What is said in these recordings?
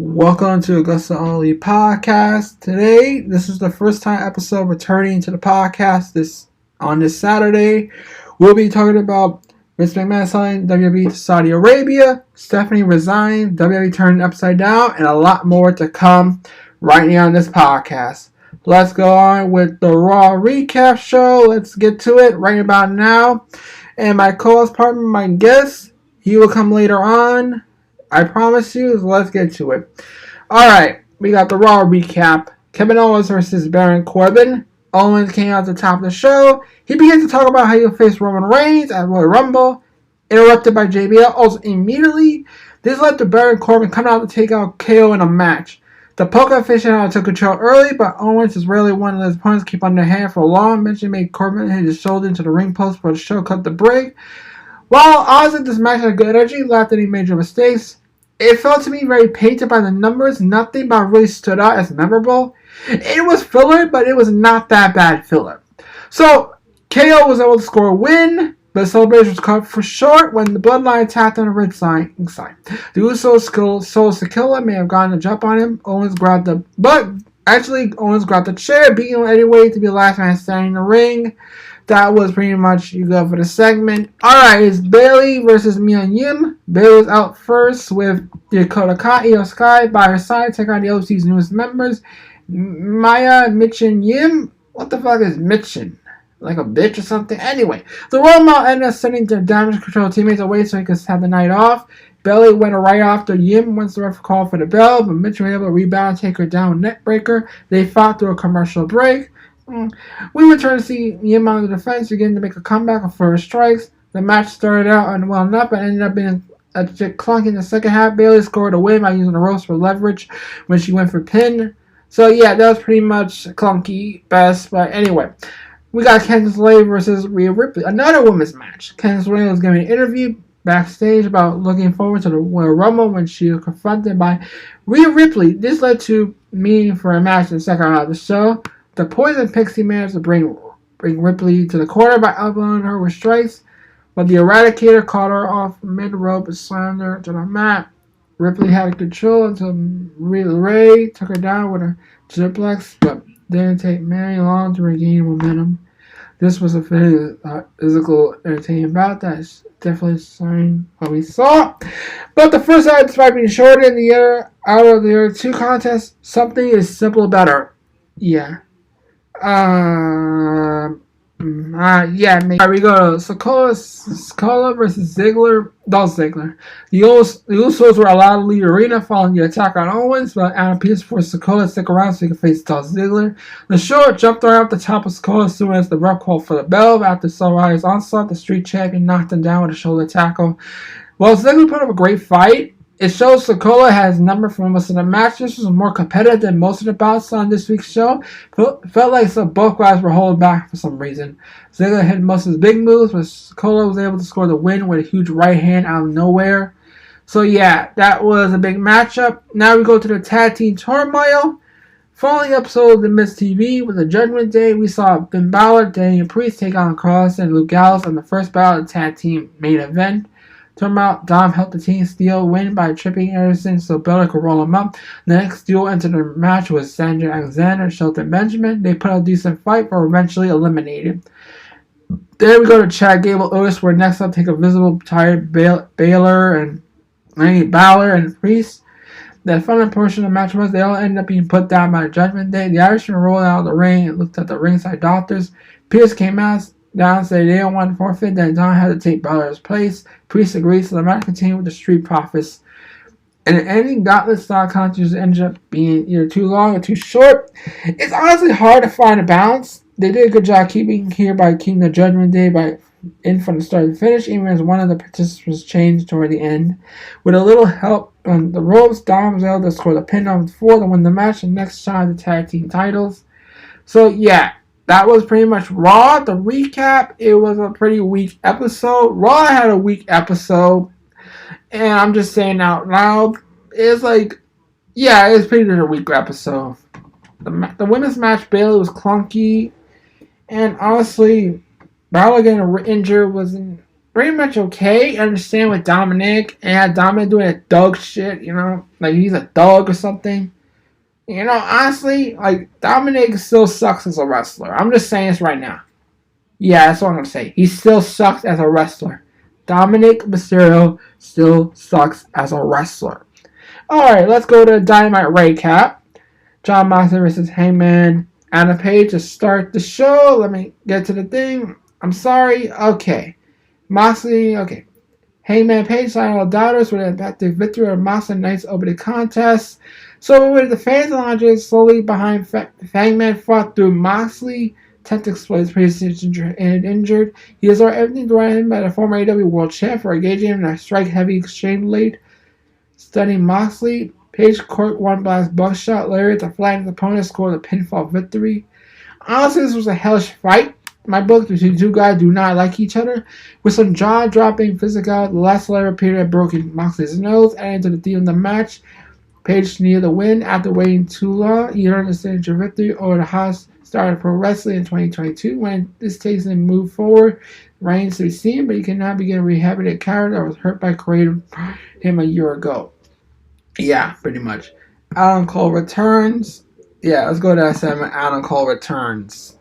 Welcome to Augusta Only Podcast. Today, this is the first time episode returning to the podcast on this Saturday. We'll be talking about Vince McMahon selling WWE to Saudi Arabia, Stephanie resigned, WWE turned upside down, and a lot more to come right here on this podcast. Let's go on with the Raw recap show. Let's get to it right about now. And my co-host partner, my guest, he will come later on. I promise you, let's get to it. Alright, we got the Raw recap. Kevin Owens versus Baron Corbin. Owens came out at the top of the show. He began to talk about how he'll face Roman Reigns at Royal Rumble. Interrupted by JBL. Also, immediately, this led to Baron Corbin coming out to take out KO in a match. The poker aficionado took control early, but Owens is rarely one of his opponents keep on their hand for a long. Mention made Corbin hit his shoulder into the ring post for the show cut the break. While honestly this match had good energy, lacked any major mistakes, it felt to me very painted by the numbers. Nothing about really stood out as memorable. It was filler, but it was not that bad filler. So, KO was able to score a win, but the celebration was cut for short when the Bloodline tapped on the red sign. The Usos Solo Sikoa may have gotten a jump on him. Owens grabbed the chair, beating him anyway to be the last man standing in the ring. That was pretty much you go for the segment. Alright, it's Bayley versus Mia Yim. Bayley was out first with Dakota Kai, Io Sky by her side, taking on the OC's newest members. Maya, Michin, Yim. What the fuck is Michin? Like a bitch or something? Anyway, the Royal Rumble ended up sending their damage control teammates away so he could have the night off. Bayley went right after Yim once the ref called for the bell, but Mitchell was able to rebound and take her down with neck breaker. They fought through a commercial break. We returned to see Yim on the defense, beginning to make a comeback with further strikes. The match started out unwell enough, but ended up being a bit clunky in the second half. Bayley scored a win by using the ropes for leverage when she went for pin. So yeah, that was pretty much clunky best. But anyway, we got Candice LeRae versus Rhea Ripley, another women's match. Candice LeRae was giving an interview backstage about looking forward to the Royal Rumble when she was confronted by Rhea Ripley. This led to meeting for a match in the second half of the show. The Poison Pixie managed to bring Ripley to the corner by elbowing her with strikes, but the Eradicator caught her off mid-rope and slammed her to the mat. Ripley had control until Ray took her down with a suplex, but didn't take very long to regain momentum. This was a physical, entertaining bout that's definitely showing what we saw. But the first side, despite being shorter in the air out of the other two contests, something is simple better. Yeah. Maybe. Alright, we go to Sikoa versus Dolph Ziggler. The Usos were allowed to leave the arena following the attack on Owens, but Adam Pearce forced Sikoa to stick around so he could face Dolph Ziggler. The Short jumped right off the top of Sikoa as soon as the ref called for the bell. After Sarai's onslaught, the Street Champion knocked him down with a shoulder tackle. While Ziggler put up a great fight, it shows Sikoa has number for most of the match. This was more competitive than most of the bouts on this week's show. Felt like both guys were holding back for some reason. Ziggler hit most of his big moves, but Sikoa was able to score the win with a huge right hand out of nowhere. So yeah, that was a big matchup. Now we go to the tag team turmoil. Following episode of The Miz TV with the Judgment Day, we saw Finn Balor, Damian Priest take on Cross and Luke Gallows on the first battle of the tag team main event. Turnabout, Dom helped the team steal win by tripping Anderson so Balor could roll him up. The next duo entered the match was Sandra Alexander and Shelton Benjamin. They put up a decent fight but were eventually eliminated. There we go to Chad Gable Otis, where next up take a visible tired Balor and Priest. The fun portion of the match was they all ended up being put down by the Judgment Day. The Irishman rolled out of the ring and looked at the ringside doctors. Pierce came out down, said they don't want to forfeit, then Don had to take Balor's place. Priest agreed, so the match continued with the Street Profits. And the ending Gauntlet style contest ended up being either too long or too short. It's honestly hard to find a balance. They did a good job keeping the Judgment Day in from the start to finish, even as one of the participants changed toward the end. With a little help on the ropes, Dom was able to score the pin on the floor to win the match and next shot the tag team titles. So yeah, that was pretty much Raw. The recap, it was a pretty weak episode. Raw had a weak episode. And I'm just saying out loud, it's like, yeah, it's pretty much a weak episode. The women's match, Bayley, was clunky. And honestly, Balor getting injured wasn't pretty much okay. I understand with Dominic and Dominic doing a Doug shit, like he's a Doug or something. Honestly, like Dominic still sucks as a wrestler. I'm just saying this right now. Yeah, that's what I'm gonna say. He still sucks as a wrestler. Dominic Mysterio still sucks as a wrestler. Alright, let's go to Dynamite recap. Jon Moxley versus Hangman Adam Page to start the show. Let me get to the thing. I'm sorry. Okay. Moxley, okay. Hangman Page signed all doubters with an effective victory of Moxley Knights over the contest. So with the fans launches slowly behind Hangman fought through Moxley. Tech explodes previously injured. He has everything threatened by the former AEW World Champ for engaging him in a strike-heavy exchange blade. Stunning Moxley. Page corked one blast buckshot lariat to flatten his opponent, scored a pinfall victory. Honestly, this was a hellish fight. In my book, the two guys do not like each other. With some jaw-dropping physical, the last lariat appeared to have broken Moxley's nose, adding to the theme of the match. Page needed the win after waiting too long. He earned a signature victory over the hottest star of pro wrestling in 2022. When this takes him move forward, remains to be seen, but he cannot begin a rehabilitated character that was hurt by creating him a year ago. Yeah, pretty much. Adam Cole returns. Yeah, let's go to that segment. Adam Cole returns.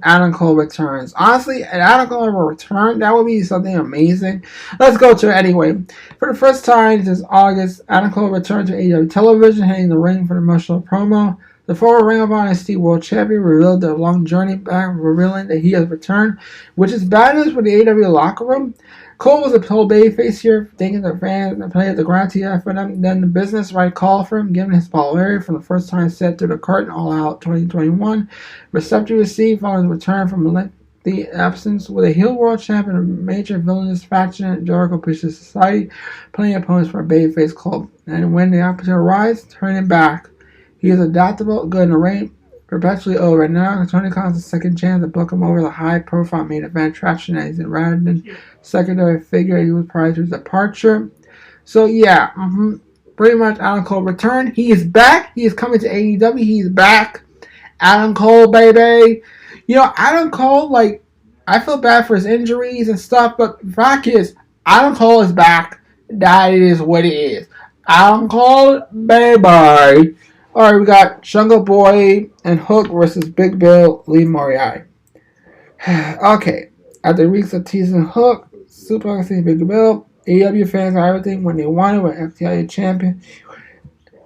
Adam Cole returns. Honestly, an Adam Cole return, that would be something amazing. Let's go to it anyway. For the first time since August, Adam Cole returned to AEW television, hitting the ring for the emotional promo. The former Ring of Honor NXT World Champion revealed their long journey back, revealing that he has returned, which is bad news for the AEW locker room. Cole was a total babyface here, thinking the fans and played the ground TF for them. Then the business right call for him, given his popularity from the first time set through the curtain All Out 2021. Reception received following his return from the absence with a heel world champion, a major villainous faction, Jericho pushes society, playing opponents for a babyface club. And when the opportunity arises, turning back. He is adaptable, good in the ring, perpetually over. Now, Tony Khan's a second chance to book him over the high-profile main event traction as he rather than secondary figure he was prior to his departure. So, yeah, pretty much Adam Cole returned. He is back. He is coming to AEW. He's back. Adam Cole, baby. Adam Cole, like, I feel bad for his injuries and stuff, but the fact is, Adam Cole is back. That is what it is. Adam Cole, baby. Alright, we got Jungle Boy and Hook versus Big Bill, Lee Moriarty. Okay, after weeks of teasing Hook, superplexing Big Bill, AEW fans are everything when they wanted with FTIA champion.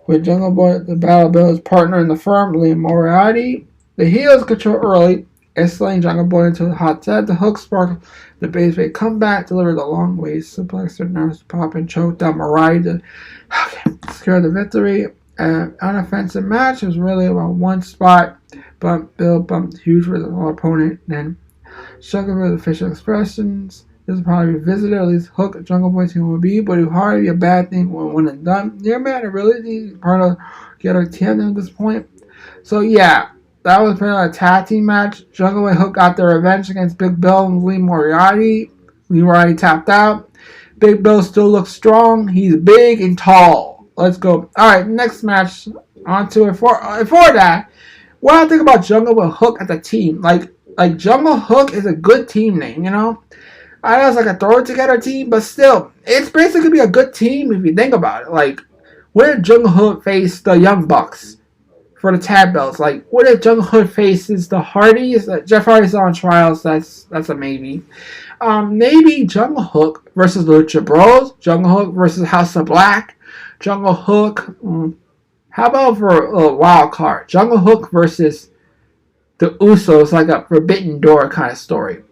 With Jungle Boy, the Battle Bill's partner in the firm, Lee Moriarty. The heels control early, escalating Jungle Boy into the hot tub. The Hook sparked the baseball comeback, delivered a long way suplex, nerves pop and choked out Moriarty to secure the victory. Unoffensive match. It was really about one spot, but Bill bumped huge for his opponent. Then struggling with official expressions. This will probably be visited, at least Hook Jungle Boy team will be, but it would hardly be a bad thing when it's done. Yeah, man, it really is part of the other team at this point. So yeah, that was pretty much a tag team match. Jungle Boy Hook got their revenge against Big Bill and Lee Moriarty. Lee Moriarty tapped out. Big Bill still looks strong. He's big and tall. Let's go. Alright, next match. On to it. For that, what I think about Jungle with Hook as a team. Like Jungle Hook is a good team name, I know it's like a throw together team, but still, it's basically be a good team if you think about it. Like, what if Jungle Hook face the Young Bucks for the tag belts? Like, what if Jungle Hook faces the Hardys? Jeff Hardy's on trials, that's a maybe. Maybe Jungle Hook versus Lucha Bros. Jungle Hook versus House of Black. Jungle Hook. How about for a wild card? Jungle Hook versus the Usos, like a Forbidden Door kind of story.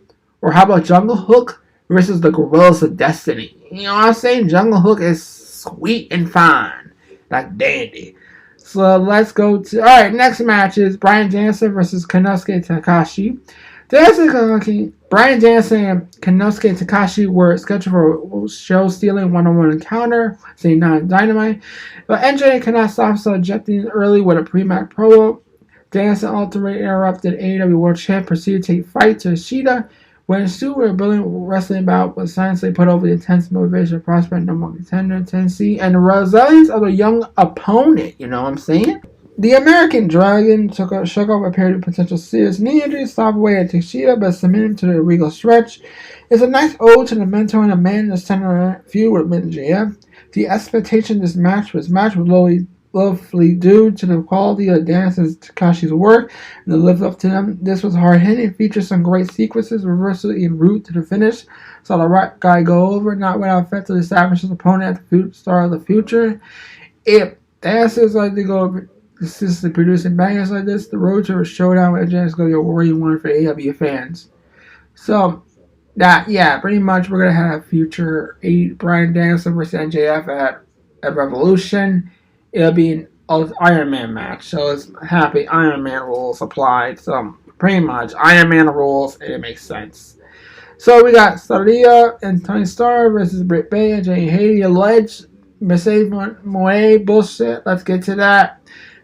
Or how about Jungle Hook versus the Gorillas of Destiny? You know what I'm saying? Jungle Hook is sweet and fine. Like dandy. So let's go to... Alright, next match is Bryan Danielson versus Konosuke Takeshita. Bryan Danielson and Konosuke Takeshita were scheduled for a show-stealing one-on-one encounter, saying not Dynamite. But NJ cannot stop, so ejecting early with a pre-match promo. Danielson ultimately interrupted AEW World Champ, proceeded to take fight to Ishida. When Stu were a brilliant wrestling bout was silently put over the intense motivation of prospect number one contender, Tennessee, and the resilience of a young opponent, you know what I'm saying? The American Dragon shook off a period of potential serious knee injury, stopped away at Takeshita, but submitted him to the Regal stretch. It's a nice ode to the mentor and the man in the center feud with MJF. The expectation of this match was lovely due to the quality of Dance and Takashi's work and the live up to them. This was hard hitting, featured some great sequences, reversal en route to the finish. Saw the right guy go over, not without effect to establish his opponent at the start of the future. If Dance is like to go consistently producing bangers like this, the road to a showdown with AJ is going to be a worrying one for AEW fans. So, pretty much we're going to have future Bryan Danielson versus MJF at Revolution. It'll be an Iron Man match, so it's happy Iron Man rules applied. So, pretty much Iron Man rules, and it makes sense. So, we got Saraya and Tony Starr versus Britt Baker and Jamie Hayter. Alleged Mercedes Moe bullshit. Let's get to that.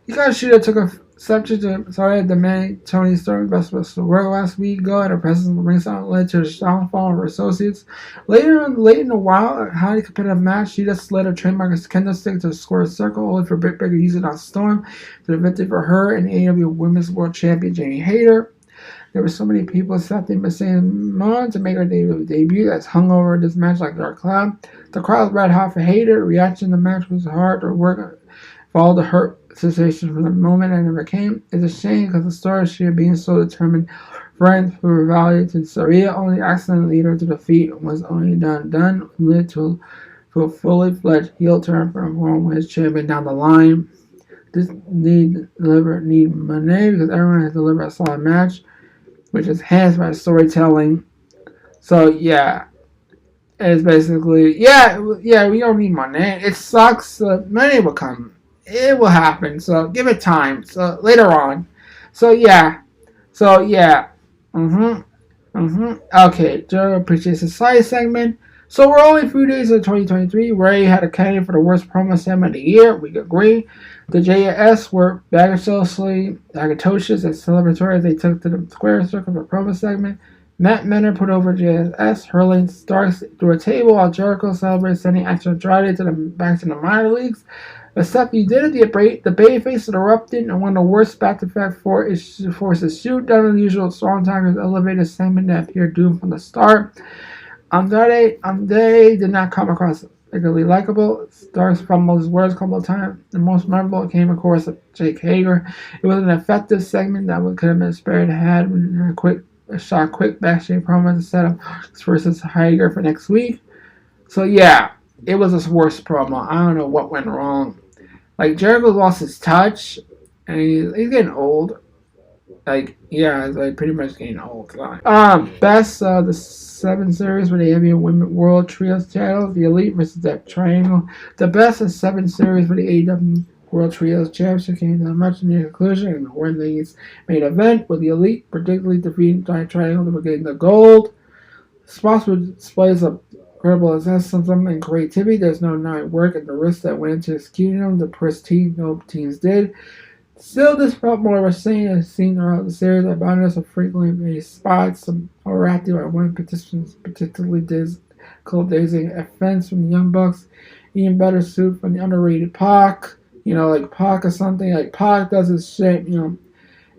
Hikaru took a subject to the man Tony Stark best was the world last week ago, and her presence in the ringside led to the downfall of her associates. Late in the wild, highly competitive match, she just slid her trademark kendo stick to a square circle, only for Britt Baker to use it on Storm to prevent it for her and AEW Women's World Champion Jamie Hayter. There were so many people accepting Mercedes Moe to make her debut that's hung over this match like a dark cloud. The crowd was red hot for Hayter. Reaction to the match was hard to work for all the hurt situation from the moment I never came. It's a shame because the story she had being so determined, friends who were valued to Saraya only accident lead her to defeat was only done led to a fully fledged heel turn from one with his champion down the line. This need money because everyone has delivered a solid match, which is enhanced by storytelling. So it's basically we don't need money. It sucks. Money will come. It will happen, so give it time. So later on. Okay, Joe appreciates the side segment. So we're only a few days of 2023. Ray had a candidate for the worst promo segment of the year. We agree. The JS were bagatoshless and celebratory as they took to the square circle for promo segment. Matt Menner put over JS, hurling Starks through a table while Jericho celebrated sending Action Andrade back to the minor leagues. Except he did it, the babyface erupted, and one of the worst back-to-back forces shoot down unusual Strong Tigers elevated segment that appeared doomed from the start. Andrade did not come across particularly likable. Starks fumbled his words a couple of times. The most memorable came, of course, of Jake Hager. It was an effective segment that could have been spared had a quick backstage promo to set up versus Hager for next week. So it was his worst promo. I don't know what went wrong. Like, Jericho lost his touch, and he's getting old. He's pretty much getting old. Best the 7 series for the AEW Women World Trios title, the Elite versus Death Triangle. The best of 7 series for the AEW World Trios Championship came to a much near conclusion in the Wednesday's main event, with the Elite particularly defeating Death Triangle to getting the gold. Spots with displays of incredible athleticism and creativity. There's no night work and the risk that went into executing them. The pristine no teams did. Still, this felt more of a scene as seen throughout the series. Abundance of frequently made spots. Some overactive by one participant, particularly dazing offense from the Young Bucks. Even better suit from the underrated Pac. Like Pac or something. Like Pac does his shit.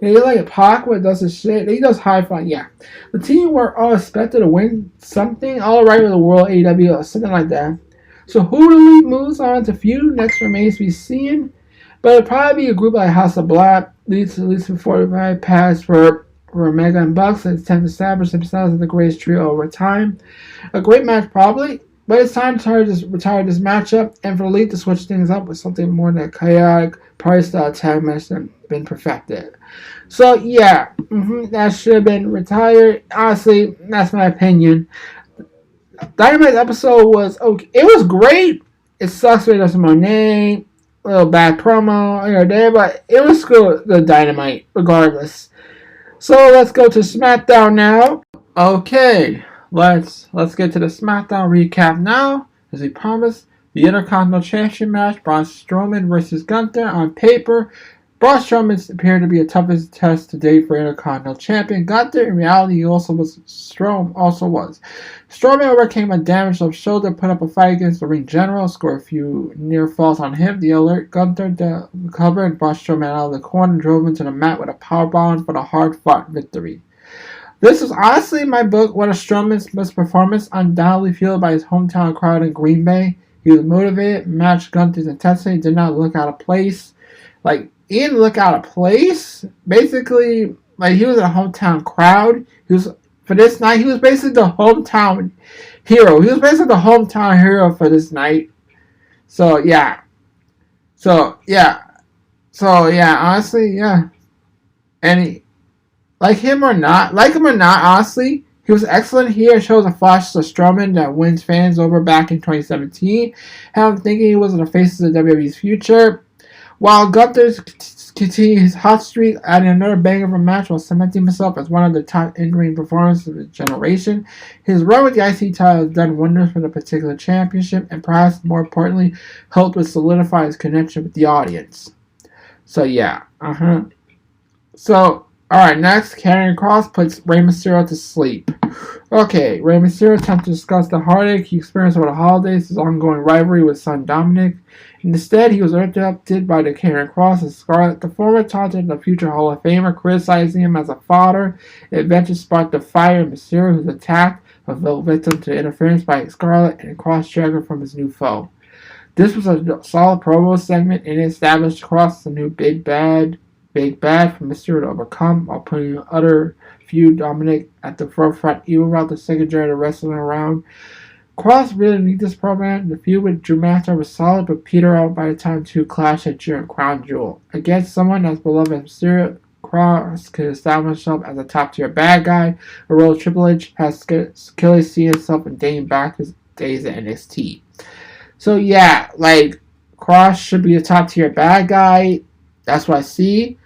Like Pac does his shit. He does high five. Yeah, the team were all expected to win something. All right with the World AEW or something like that. So who the league moves on to feud next remains to be seen. But it'll probably be a group like House of Black, at least for 45 pass for Omega and Bucks, and attempt to establish themselves as the greatest trio over time. A great match probably, but it's time to retire this matchup and for the Elite to switch things up with something more than a chaotic party-style tag match that's been perfected. So that should have been retired. Honestly, that's my opinion. Dynamite episode was okay. It was great. It sucks that there's my name. A little bad promo here or there, but it was good, the Dynamite, regardless. So let's go to SmackDown now. Okay, let's get to the SmackDown recap now. As we promised, the Intercontinental Championship match, Braun Strowman versus Gunther on paper. Braun Strowman appeared to be the toughest test to date for Intercontinental Champion Gunther. In reality, he also was. Strowman overcame a damaged left shoulder, put up a fight against the ring general, scored a few near falls on him. The alert Gunther recovered and brought Strowman out of the corner and drove him to the mat with a powerbomb for the hard-fought victory. This was honestly, in my book, one of Strowman's best performances, undoubtedly fueled by his hometown crowd in Green Bay. He was motivated, matched Gunther's intensity, did not look out of place. He didn't look out of place. Basically, he was a hometown crowd. For this night, he was basically the hometown hero. He was basically the hometown hero for this night. So yeah, honestly, yeah. And like him or not, honestly, he was excellent here. It shows a flash of Strowman that wins fans over back in 2017. I'm thinking he was the face of the WWE's future. While Gunther continued his hot streak, adding another banger of a match while cementing himself as one of the top in-ring performers of his generation. His run with the IC title has done wonders for the particular championship, and perhaps more importantly, helped to solidify his connection with the audience. So yeah, So, alright, next, Karrion Kross puts Rey Mysterio to sleep. Okay, Rey Mysterio attempts to discuss the heartache he experienced over the holidays, his ongoing rivalry with son Dominic. Instead, he was interrupted by the Karrion Kross and Scarlett. The former taunted the future Hall of Famer, criticizing him as a father. It eventually sparked a fire in Mysterio, who's attacked, but fell victim to interference by Scarlett and Kross dragged her from his new foe. This was a solid promo segment, and it established Kross as the new big bad for Mysterio to overcome, while putting other feud Dominic at the forefront, even while the second journey of wrestling around. Kross really needed this program. The feud with Drew McIntyre was solid, but petered out by the time two clashed at Crown Jewel. Against someone as beloved as Mysterio, Kross could establish himself as a top-tier bad guy, a role Triple H has clearly seen himself in dating back to his days at NXT. So yeah, Kross should be a top-tier bad guy. That's what I see.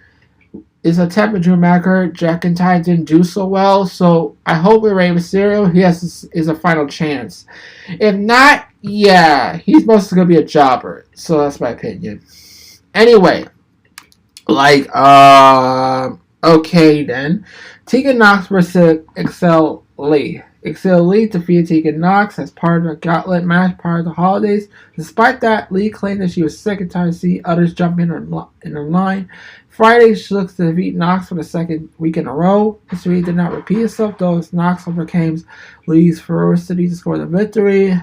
Is a attempt with Drew McIntyre didn't do so well, so I hope with Rey Mysterio he is a final chance. If not, yeah, he's mostly gonna be a jobber. So that's my opinion. Anyway, okay then, Tegan Nox versus Excel Lee. Excel Lee defeated Tegan Nox as part of a gauntlet match prior to the holidays. Despite that, Lee claimed that she was sick and tired to see others jump in her line. Friday, she looks to defeat Nox for the second week in a row. History did not repeat itself, though, as Nox overcame Lee's ferocity to score the victory.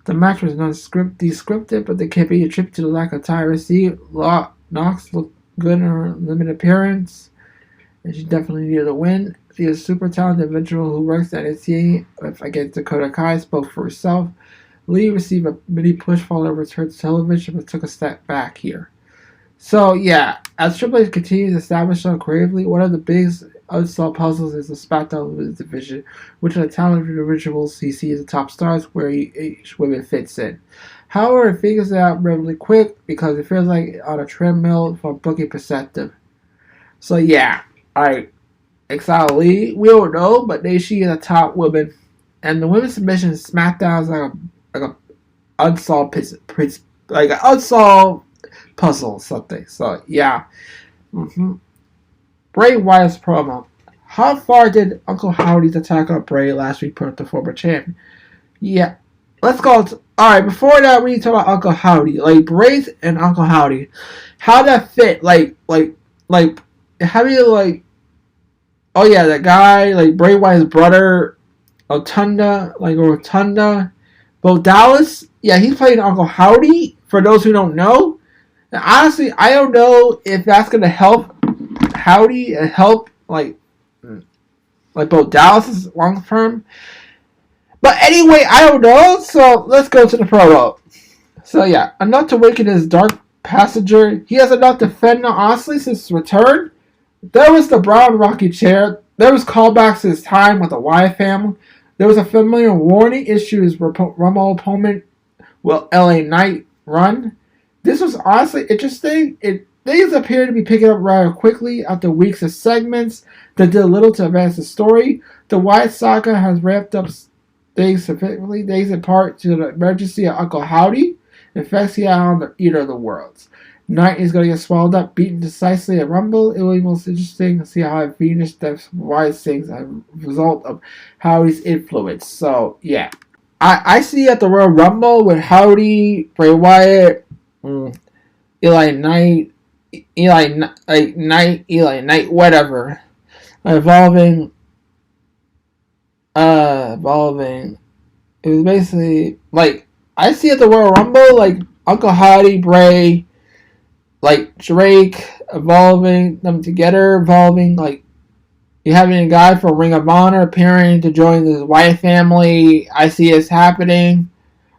The match was not descriptive, but they can be attributed to the lack of time received. Nox looked good in her limited appearance, and she definitely needed a win. She is a super talented individual who works at NXT against Dakota Kai, spoke for herself. Lee received a mini push following her return to television, but took a step back here. So yeah, as Triple H continues to establish so creatively, one of the biggest unsolved puzzles is the SmackDown Women's division, which are the talented individuals he sees as top stars where each woman fits in. However, it figures it out relatively quick because it feels like on a treadmill from a booking perspective. So yeah, alright, Exile Lee, we don't know, but she is a top woman, and the women's submission in SmackDown is like a unsolved puzzle or something. So yeah. Bray Wyatt's promo. How far did Uncle Howdy's attack on Bray last week put the former champion? Yeah. Let's go. Alright, before that, we need to talk about Uncle Howdy. Bray and Uncle Howdy. How that fit? How do you oh yeah, that guy, Bray Wyatt's brother, Rotunda. Bo Dallas, yeah, he's playing Uncle Howdy, for those who don't know. And honestly, I don't know if that's going to help Howdy and help, Bo Dallas long term. But anyway, I don't know, so let's go to the promo. So yeah, enough to awaken his dark passenger. He has enough to fend honestly since his return. There was the brown rocky chair. There was callbacks to his time with the Wyatt family. There was a familiar warning issue his Rumble opponent will LA Knight run. This was honestly interesting. Things appear to be picking up rather quickly after weeks of segments that did little to advance the story. The Wyatt saga has ramped up things significantly, thanks in part to the emergency of Uncle Howdy, effects he had on either of the worlds. Knight is going to get swallowed up, beaten decisively at Rumble. It will be most interesting to see how Venus steps wise things as a result of Howdy's influence. So, yeah. I see at the Royal Rumble with Howdy, Bray Wyatt, Eli Knight, Eli Knight, whatever. Evolving. It was basically, like, I see at the Royal Rumble, like, Uncle Howdy, Bray, like Drake, evolving them together, evolving like you having a guy for Ring of Honor appearing to join the Wyatt family. I see this happening.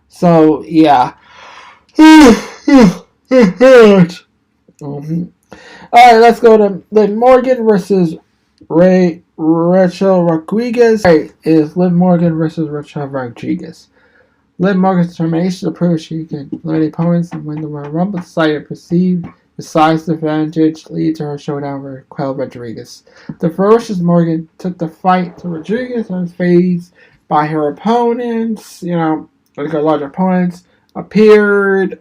So yeah. Alright, let's go to Liv Morgan versus Rachel Rodriguez. Alright, is Liv Morgan versus Rachel Rodriguez. Liv Morgan's determination to prove she can eliminate opponents and win the Royal Rumble decided to perceive the size advantage lead to her showdown with Raquel Rodriguez. The ferocious Morgan took the fight to Rodriguez and was phased by her opponents, like her larger opponents, appeared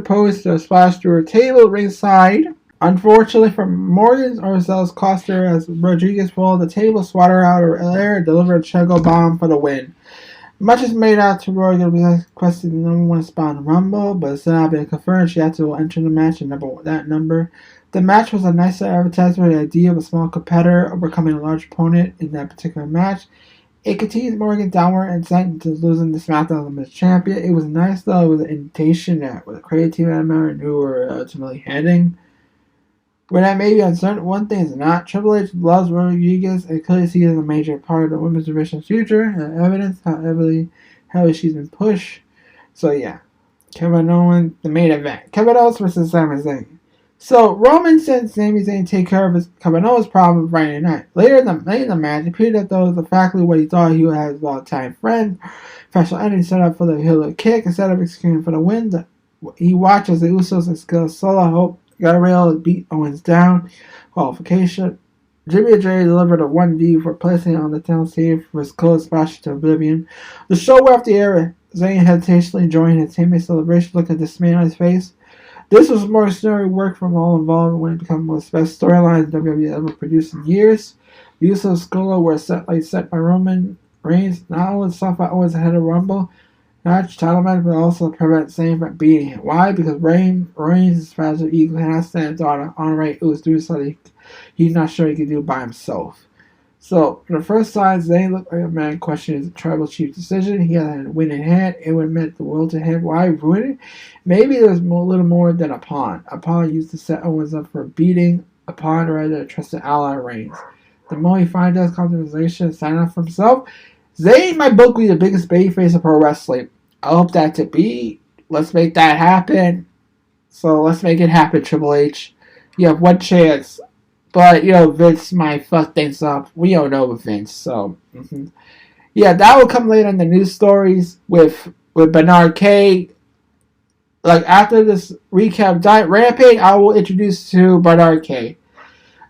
posed to splash through her table ringside. Unfortunately for Morgan, ourselves cost her as Rodriguez pulled the table, swatted her out of air, and delivered a Chego bomb for the win. Much is made out to Morgan requesting the number 1 spot in Rumble, but it's not been confirmed she had to enter the match in that number. The match was a nice advertisement for the idea of a small competitor overcoming a large opponent in that particular match. It continues Morgan's downward ascent into losing the SmackDown Women's Champion. It was nice though, it was an indication that with a creative team member knew where ultimately heading. When that may be uncertain, one thing is not. Triple H loves Rodriguez and clearly sees as a major part of the women's division's future and evidence how heavily she's been pushed. So yeah. Kevin Owens, the main event. Kevin Owens versus Sami Zayn. So Roman sent Sami Zayn to take care of Kevin Owens' problem with Friday night. Later in the match, it appeared that was exactly what he thought he would have his all-time friend. Professional enemy set up for the heel kick instead of executing for the win. He watches the Usos and skills solo hope. Gabriel beat Owens down. Qualification. Jimmy J delivered a 1D for placing on the town stage for his close splash to oblivion. The show went off the air. Zayn hesitationally joined his teammates' celebration, looking at dismay on his face. This was more extraordinary work from all involved when it became one of the best storylines WWE ever produced in years. The Usos Skolo were set by Roman Reigns, not only stuff by Owens ahead of Rumble, match title match, but also prevent Zayn from beating him. Why? Because Reigns' fragile ego has to stand on Ray Uso do something he's not sure he can do by himself. So, for the first time, Zayn looked like a man questioning his tribal chief decision. He had a win in hand. It would have meant the world to him. Why ruin it? Maybe there was a little more than a pawn. A pawn used to set Owens up for a beating. A pawn rather than a trusted ally Reigns. The more he finds out conversation and sign up for himself, Zayn might both be the biggest babyface of pro wrestling. I hope that to be. Let's make that happen. So let's make it happen, Triple H. You have one chance. But, Vince might fuck things up. We don't know with Vince, so. Yeah, that will come later in the news stories with Bernard K. Like, after this recap Rampage, I will introduce to Bernard K.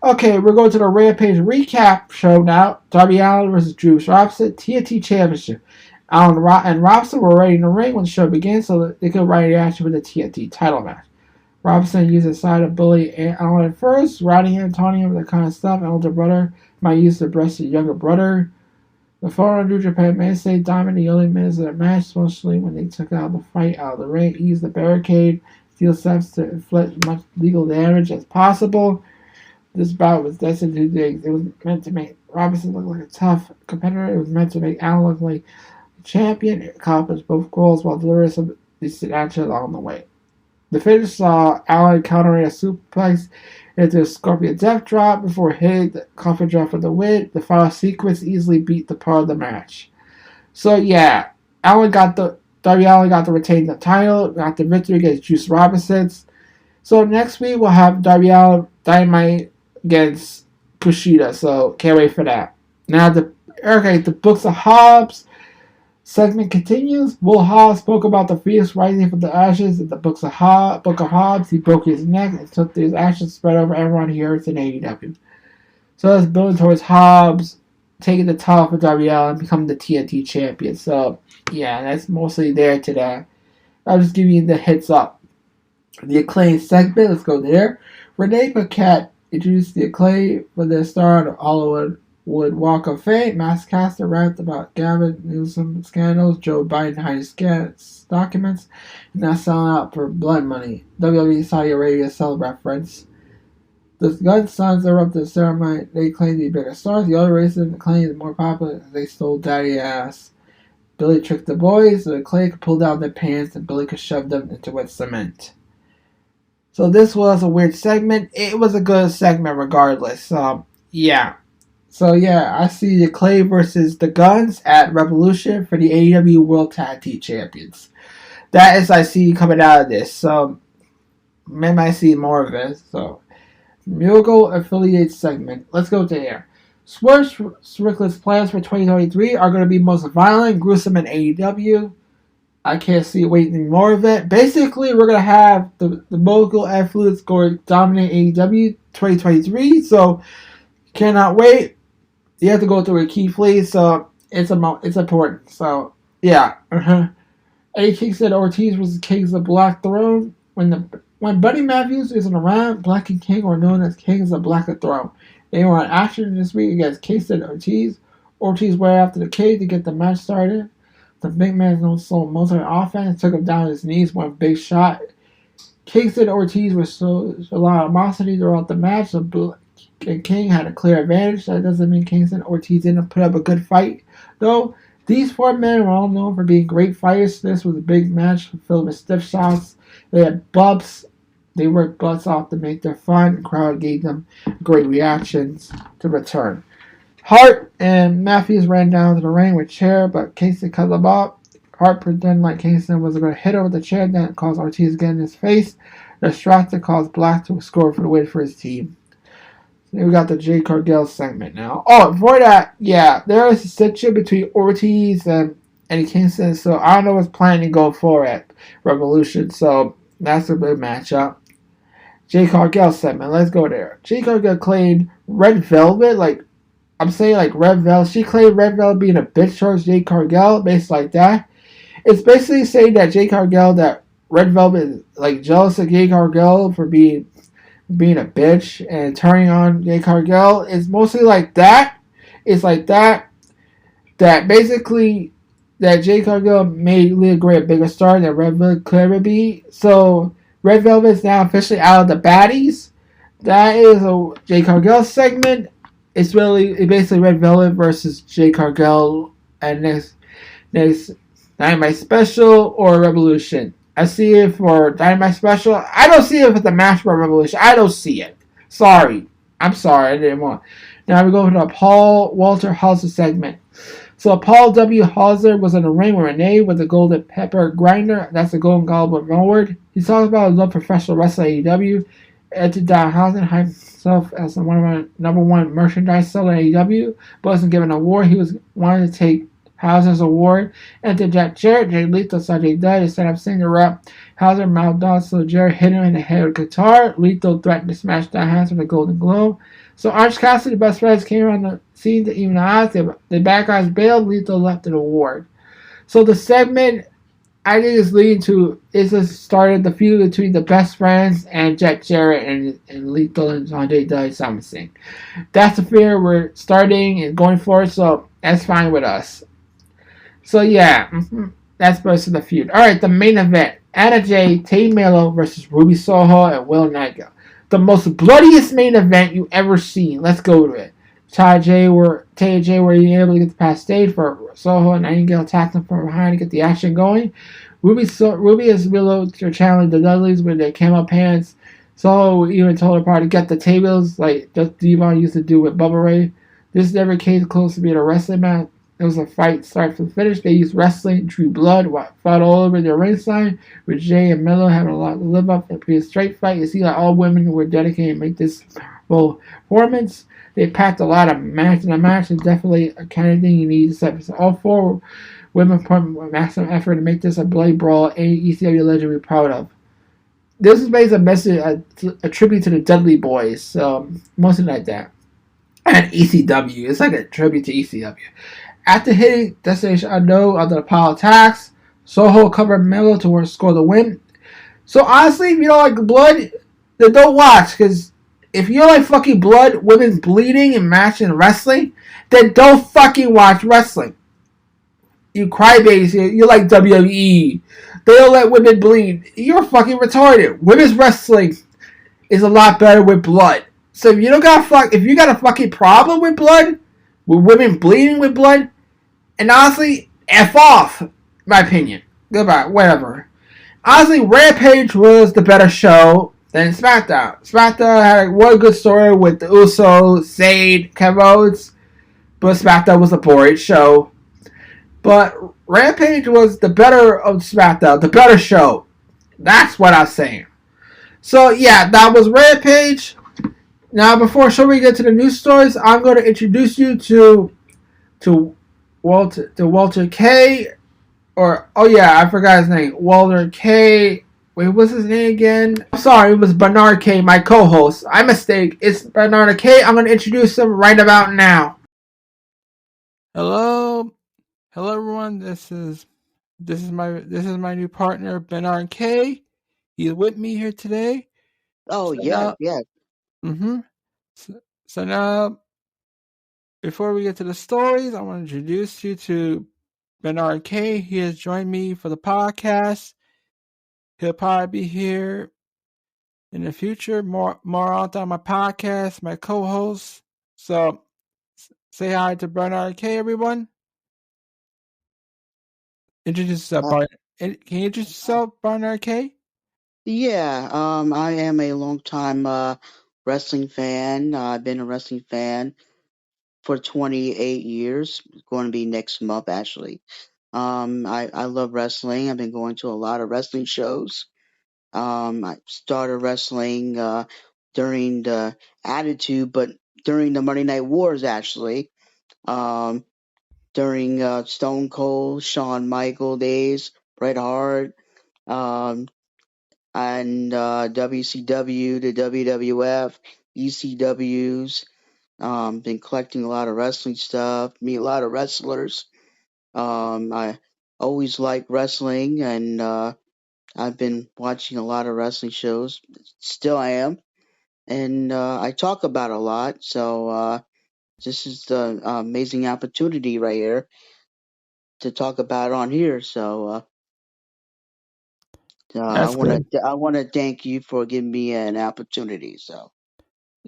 Okay, we're going to the Rampage recap show now. Darby Allin versus Drew Robinson, TNT Championship. Allin and Robinson were ready in the ring when the show began, so that they could ride the action with the TNT title match. Robinson used his side to bully Allin at first, routing him, taunting him with the kind of stuff an older brother might use to breast his younger brother. The former New Japan mainstay dominated the early minutes of the match, especially when they took out the fight out of the ring, used the barricade, steel steps to inflict as much legal damage as possible. This bout was destined to do things. It was meant to make Robinson look like a tough competitor. It was meant to make Allin look like a champion. It accomplished both goals while delivering some decent action along the way. The finish saw Allin countering a suplex into a Scorpion Death Drop before hitting the coffin drop for the win. The final sequence easily beat the part of the match. So yeah, Darby Allin got to retain the title, got the victory against Juice Robinson. So next week we'll have Darby Allin Dynamite against Kushida. So can't wait for that. Now the Books of Hobbs segment continues. Will Hobbs spoke about the Phoenix rising from the ashes in the Book of Hobbs. He broke his neck and took his ashes spread over everyone he hurts in AEW. So that's building towards Hobbs taking the title for Darby Allin and becoming the TNT champion. So yeah, that's mostly there to that. I'll just give you the heads up. The Acclaim segment, let's go there. Renee Paquette introduced the Acclaim with their star on the Hollywood Walk of Fame. Max Caster rapped about Gavin Newsom scandals, Joe Biden hiding documents, and not selling out for blood money. WWE Saudi Arabia cell reference. The Gun Sons erupted the ceremony. They claimed to be bigger stars. The other races claimed more popular. They stole daddy ass. Billy tricked the boys so the Clay could pull down their pants and Billy could shove them into wet cement. So this was a weird segment. It was a good segment regardless. Yeah. So yeah, I see the Clay versus the Guns at Revolution for the AEW World Tag Team Champions. That is I see coming out of this. So maybe I see more of it. So Miracle Affiliate segment. Let's go to there. Swerve Strickland's plans for 2023 are going to be most violent, gruesome in AEW. I can't see waiting more of it. Basically, we're going to have the mogul athletes going dominate AEW 2023. So cannot wait. You have to go through a key please. So it's important. So yeah. Eddie Kingston Ortiz was Kings of Black Throne. When Buddy Matthews isn't around, Black and King are known as Kings of Black Throne. They were in action this week against Kingston Ortiz. Ortiz went after the cage to get the match started. The big man no sold most of the offense, took him down his knees, one big shot. Kingston Ortiz was so a lot of animosity throughout the match. And King had a clear advantage. That doesn't mean Kingston Ortiz didn't put up a good fight, though. These four men were all known for being great fighters. This was a big match filled with stiff shots. They had bumps. They worked butts off to make their fun. The crowd gave them great reactions to return. Hart and Matthews ran down to the ring with chair, but Kingston cut them off. Hart pretended like Kingston was going to hit her with the chair, then caused Ortiz to get in his face. Distracted caused Black to score for the win for his team. Then we got the Jade Cargill segment now. Oh, before that, yeah, there is a situation between Ortiz and Eddie Kingston, so I don't know what's planning to go for at Revolution, so that's a big matchup. Jade Cargill segment, let's go there. Jade Cargill claimed Red Velvet, Red Velvet. She claimed Red Velvet being a bitch towards Jade Cargill, basically like that. It's basically saying that Jade Cargill, that Red Velvet is like jealous of Jade Cargill for being a bitch and turning on Jade Cargill. It's mostly like that. It's like that basically that Jade Cargill made Leah Gray a bigger star than Red Velvet could ever be. So Red Velvet is now officially out of the baddies. That is a Jade Cargill segment. It's basically Red Velvet versus Jade Cargill and next Dynamite Special or Revolution. I see it for Dynamite Special. I don't see it for the match for Revolution. I don't see it. Sorry. I'm sorry. I didn't want. Now we go to the Paul Walter Hauser segment. So Paul W. Hauser was in the ring with Renee with the Golden Pepper Grinder. That's the Golden Goblin Award. He talks about his love professional wrestling AEW. Ed Danhausen hyped himself as one of my number one merchandise seller at AEW, but wasn't given an award. He wanted to take Hauser's award. Enter Jack Jarrett, Jay Lethal, Sajay Dutt, they set up singer rap. Hauser mouthed off, so Jarrett hit him in the head with a guitar. Lethal threatened to smash Danhausen with a Golden Globe. So Orange Cassidy, the best friends, came around the scene to even the odds. The bad guys bailed. Lethal left an award. So the segment, I think, is leading to just started the feud between the best friends and Jack Jarrett and Lethal and Sajay Dutt something. That's the fear we're starting and going forward. So that's fine with us. So yeah, that's most of the feud. Alright, the main event. Anna Jay, Tay Melo versus Ruby Soho and Will Nightingale. The most bloodiest main event you ever seen. Let's go to it. Tay and Jay were able to get the past stage for Soho and Nightingale attacked them from behind to get the action going. Ruby is Willow to challenge the Dudleys with their camo pants. Soho even told her party to get the tables like just Devon used to do with Bubba Ray. This never came close to being a wrestling match. It was a fight start from finish. They used wrestling, drew blood, fought all over their ringside, with Jay and Melo having a lot to live up. It'd be a straight fight. You see, like all women were dedicated to make this full performance. They packed a lot of match in the match. It's definitely a kind of thing you need to set. So all four women put maximum effort to make this a bloody brawl. Any ECW legend we're proud of. This is basically a message, a tribute to the Dudley Boys. So mostly like that. And ECW. It's like a tribute to ECW. After hitting Destination Unknown under the pile attacks, Soho covered Melo to score the win. So honestly, if you don't like blood, then don't watch. Because if you don't like fucking blood, women bleeding and matching wrestling, then don't fucking watch wrestling. You crybabies, you like WWE. They don't let women bleed. You're fucking retarded. Women's wrestling is a lot better with blood. So if you don't got if you got a fucking problem with blood, with women bleeding with blood, and honestly, f off. My opinion. Goodbye. Whatever. Honestly, Rampage was the better show than SmackDown. SmackDown had one good story with the Usos, Zayn, Kevin Owens, but SmackDown was a boring show. But Rampage was the better of SmackDown, the better show. That's what I'm saying. So yeah, that was Rampage. Now, before we get to the news stories, I'm going to introduce you to Walter K. Or oh yeah, I forgot his name. Walter K. Wait, what's his name again? I'm sorry, it was Bernard K. My co-host. I mistake. It's Bernard K. I'm going to introduce him right about now. Hello, hello everyone. This is my new partner Bernard K. He's with me here today. Oh, So yes, now, yes. mm-hmm. So now, before we get to the stories, I want to introduce you to Bernard K. He has joined me for the podcast. He'll probably be here in the future, more often on my podcast, my co-host. So say hi to Bernard K. Everyone. Introduce yourself, Uh, Bernard. Can you introduce yourself, Bernard K? yeah, I am a longtime wrestling fan. I've been a wrestling fan for 28 years. It's going to be next month, actually. I love wrestling. I've been going to a lot of wrestling shows. I started wrestling during the Attitude, but during the Monday Night Wars, actually. Um, during Stone Cold, Shawn Michael days, Bret Hart. Um, and WCW to WWF, ECWs. Been collecting a lot of wrestling stuff, meet a lot of wrestlers. I always like wrestling, and I've been watching a lot of wrestling shows. Still I am, and I talk about it a lot. So this is the amazing opportunity right here to talk about it on here. So That's good. I want to thank you for giving me an opportunity. So.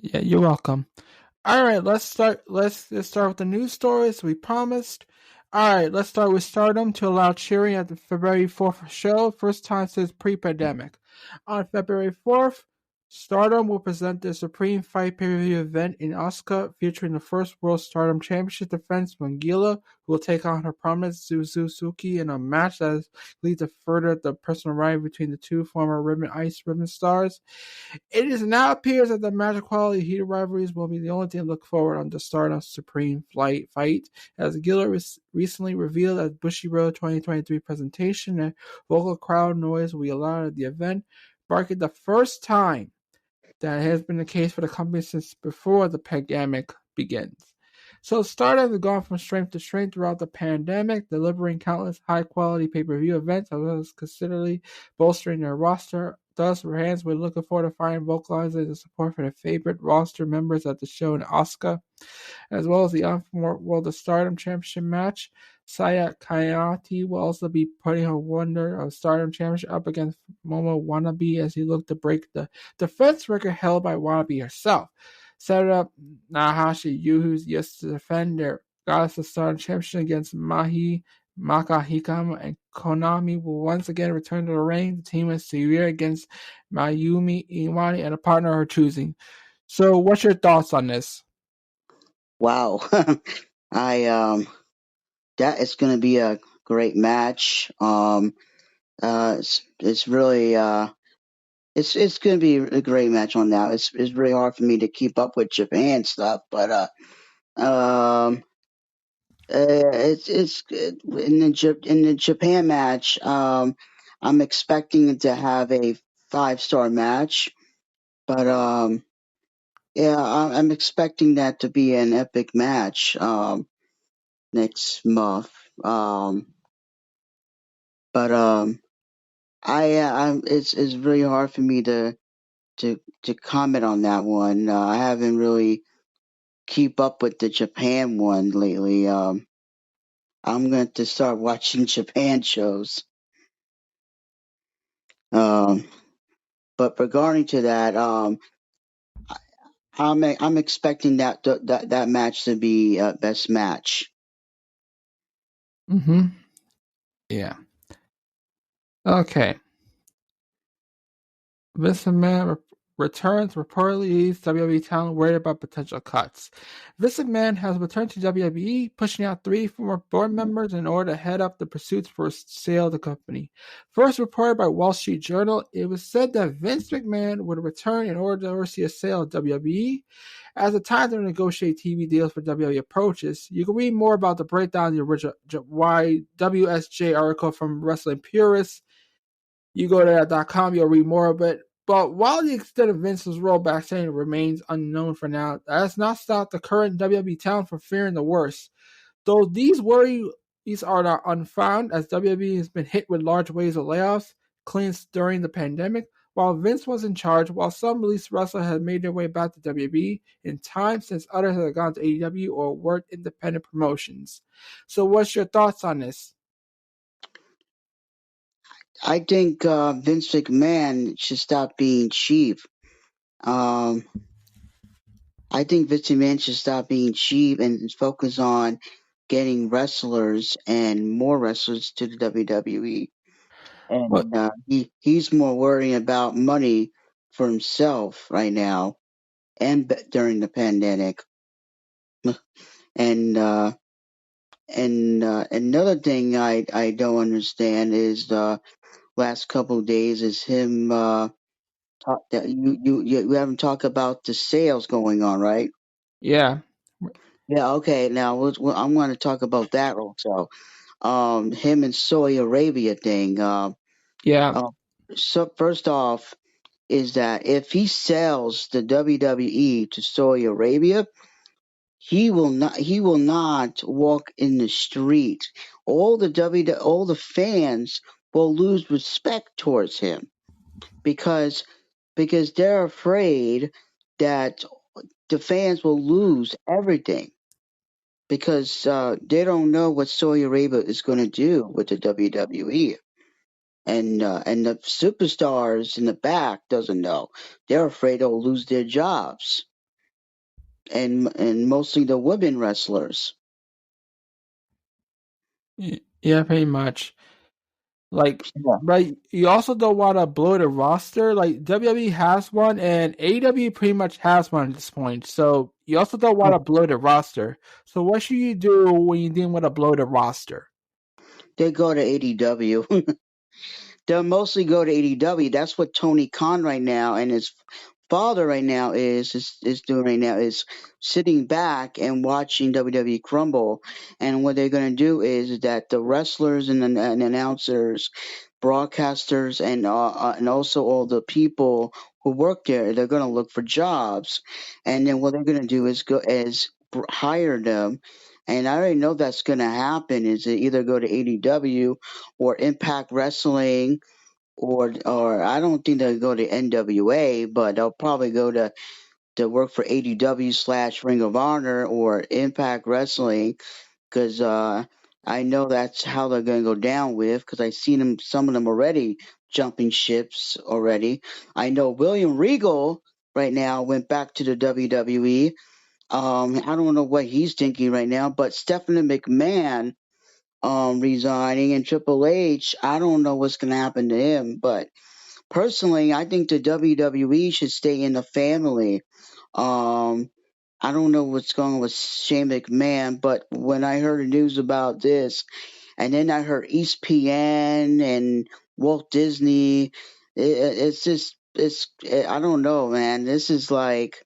Yeah, you're welcome. All right, let's start. Let's start with the news stories we promised. All right, let's start with Stardom to allow cheering at the February 4th show, first time since pre-pandemic. On February 4th, Stardom will present the Supreme Fight pay-per-view event in Osaka, featuring the first World Stardom Championship defense, Mangila, who will take on her prominent Suzuki in a match that leads to further the personal rivalry between the two former Ice Ribbon stars. It is now appears that the match quality heated rivalries will be the only thing to look forward on the Stardust Supreme Fight, as Giller recently revealed at Bushiroad 2023 presentation that vocal crowd noise will be allowed at the event, marking the first time that has been the case for the company since before the pandemic begins. So Stardust has gone from strength to strength throughout the pandemic, delivering countless high-quality pay-per-view events, as well as considerably bolstering their roster. Thus, fans were looking forward to finding vocalizing the support for their favorite roster members at the show in Osaka, as well as the World of Stardom Championship match. Saya Kayati will also be putting her Wonder of Stardom Championship up against Momo Wannabe as he looked to break the defense record held by Wannabe herself. Set up Nahashi Yuhu's yes to defend their Goddess of Stardom Championship against Maka Hikama, and Konami will once again return to the ring. The team is severe against Mayumi Iwani and a partner of her choosing. So, what's your thoughts on this? Wow. I that is going to be a great match. It's really it's going to be a great match on that. It's really hard for me to keep up with Japan stuff, but it's in the Japan match. I'm expecting it to have a 5-star match, but yeah, I'm expecting that to be an epic match. Next month. But it's really hard for me to comment on that one. I haven't really keep up with the Japan one lately. I'm going to start watching Japan shows. Um, but regarding to that, I'm expecting that match to be best match. Mm-hmm. Yeah. Okay. Vince McMahon returns reportedly leaves WWE talent worried about potential cuts. Vince McMahon has returned to WWE, pushing out 3 former board members in order to head up the pursuits for sale of the company. First reported by Wall Street Journal, it was said that Vince McMahon would return in order to oversee a sale of WWE. As the time to negotiate TV deals for WWE approaches, you can read more about the breakdown of the original WSJ article from Wrestling Purists. You go to that.com, you'll read more of it. But while the extent of Vince's role backstage remains unknown for now, that has not stopped the current WWE talent from fearing the worst. Though these worries are not unfounded, as WWE has been hit with large waves of layoffs, cleans during the pandemic. While Vince was in charge, while some released wrestlers have made their way back to WWE in time since others have gone to AEW or worked independent promotions. So, what's your thoughts on this? I think Vince McMahon should stop being cheap. Um, I think Vince McMahon should stop being cheap and focus on getting wrestlers and more wrestlers to the WWE. Well, And he's more worrying about money for himself right now and during the pandemic. And another thing I don't understand is the last couple of days is him talk that you haven't talked about the sales going on, right? yeah, Yeah, okay. Now I'm going to talk about that also. Him and Saudi Arabia thing. yeah. Uh, so first off, is that if he sells the WWE to Saudi Arabia, he will not walk in the street. All the fans will lose respect towards him because they're afraid that the fans will lose everything because they don't know what Saudi Arabia is going to do with the WWE. And the superstars in the back doesn't know. They're afraid they'll lose their jobs, and mostly the women wrestlers. Yeah, pretty much. Like, Yeah. but you also don't want to blow the roster. Like WWE has one, and AEW pretty much has one at this point. So you also don't want to blow the roster. So what should you do when you didn't want to blow the roster? They go to AEW. They'll mostly go to AEW. That's what Tony Khan right now and his father right now is doing right now is sitting back and watching WWE crumble. And what they're going to do is that the wrestlers and announcers, broadcasters, and also all the people who work there, they're going to look for jobs. And then what they're going to do is hire them. And I already know that's going to happen. Is to either go to AEW or Impact Wrestling, or I don't think they'll go to NWA, but they'll probably go to work for ADW / Ring of Honor or Impact Wrestling, because I know that's how they're going to go down with. Because I've seen them, some of them already jumping ships already. I know William Regal right now went back to the WWE. I don't know what he's thinking right now, but Stephanie McMahon resigning, and Triple H, I don't know what's going to happen to him, but personally, I think the WWE should stay in the family. Um, I don't know what's going on with Shane McMahon, but when I heard the news about this, and then I heard ESPN and Walt Disney, it's just, I don't know, man. This is like,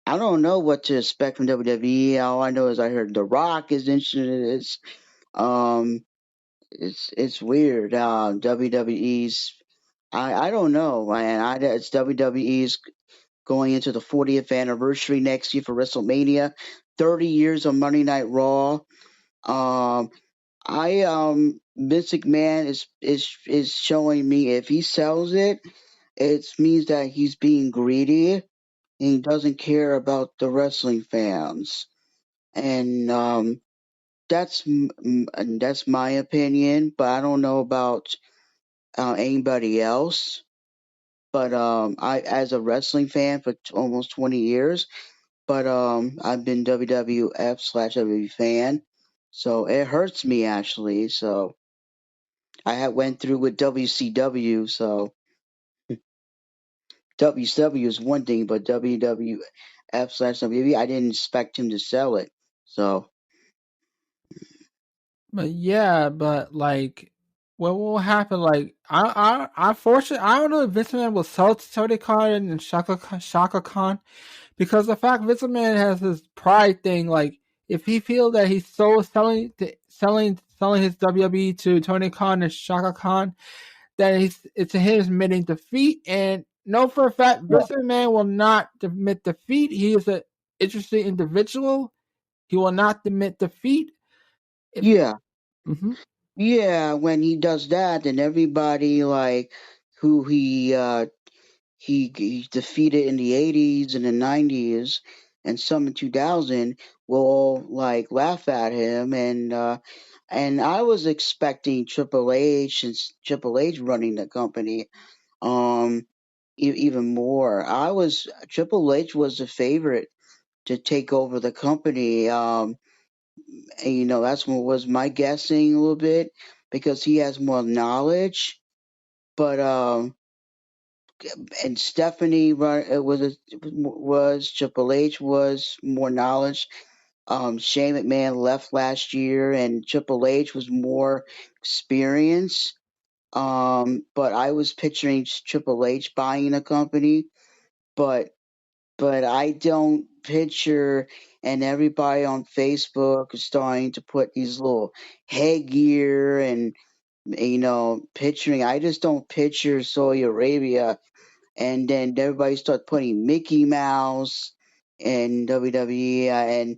I don't know what to expect from WWE. All I know is I heard The Rock is interested in this. Um, it's weird. WWE's I don't know, man. It's WWE's going into the 40th anniversary next year for WrestleMania. 30 years of Monday Night Raw. Um, I Vince McMahon is showing me if he sells it, it means that he's being greedy and he doesn't care about the wrestling fans. And that's my opinion, but I don't know about anybody else. But I, as a wrestling fan for almost 20 years, but I've been WWF/WWE fan, so it hurts me actually. So I had went through with WCW, so WCW is one thing, but WWF/WWE, I didn't expect him to sell it. So But yeah, but like, what will happen? Like, I fortunately, I don't know if Vince McMahon will sell to Tony Khan and Shaka Khan, because the fact Vince McMahon has this pride thing. Like, if he feels that he's so selling his WWE to Tony Khan and Shaka Khan, that it's him admitting defeat. And know for a fact, Vince McMahon will not admit defeat. He is an interesting individual. He will not admit defeat. If yeah, mm-hmm. yeah, when he does that, then everybody like who he defeated in the 80s and the 90s and some in 2000 will all like laugh at him and I was expecting Triple H running the company um even more. I was Triple H was the favorite to take over the company. And, that's what was my guessing a little bit because he has more knowledge. But and Stephanie was Triple H was more knowledge. Shane McMahon left last year, and Triple H was more experience. But I was picturing Triple H buying a company, but I don't picture. And everybody on Facebook is starting to put these little headgear and picturing. I just don't picture Saudi Arabia and then everybody starts putting Mickey Mouse and WWE, and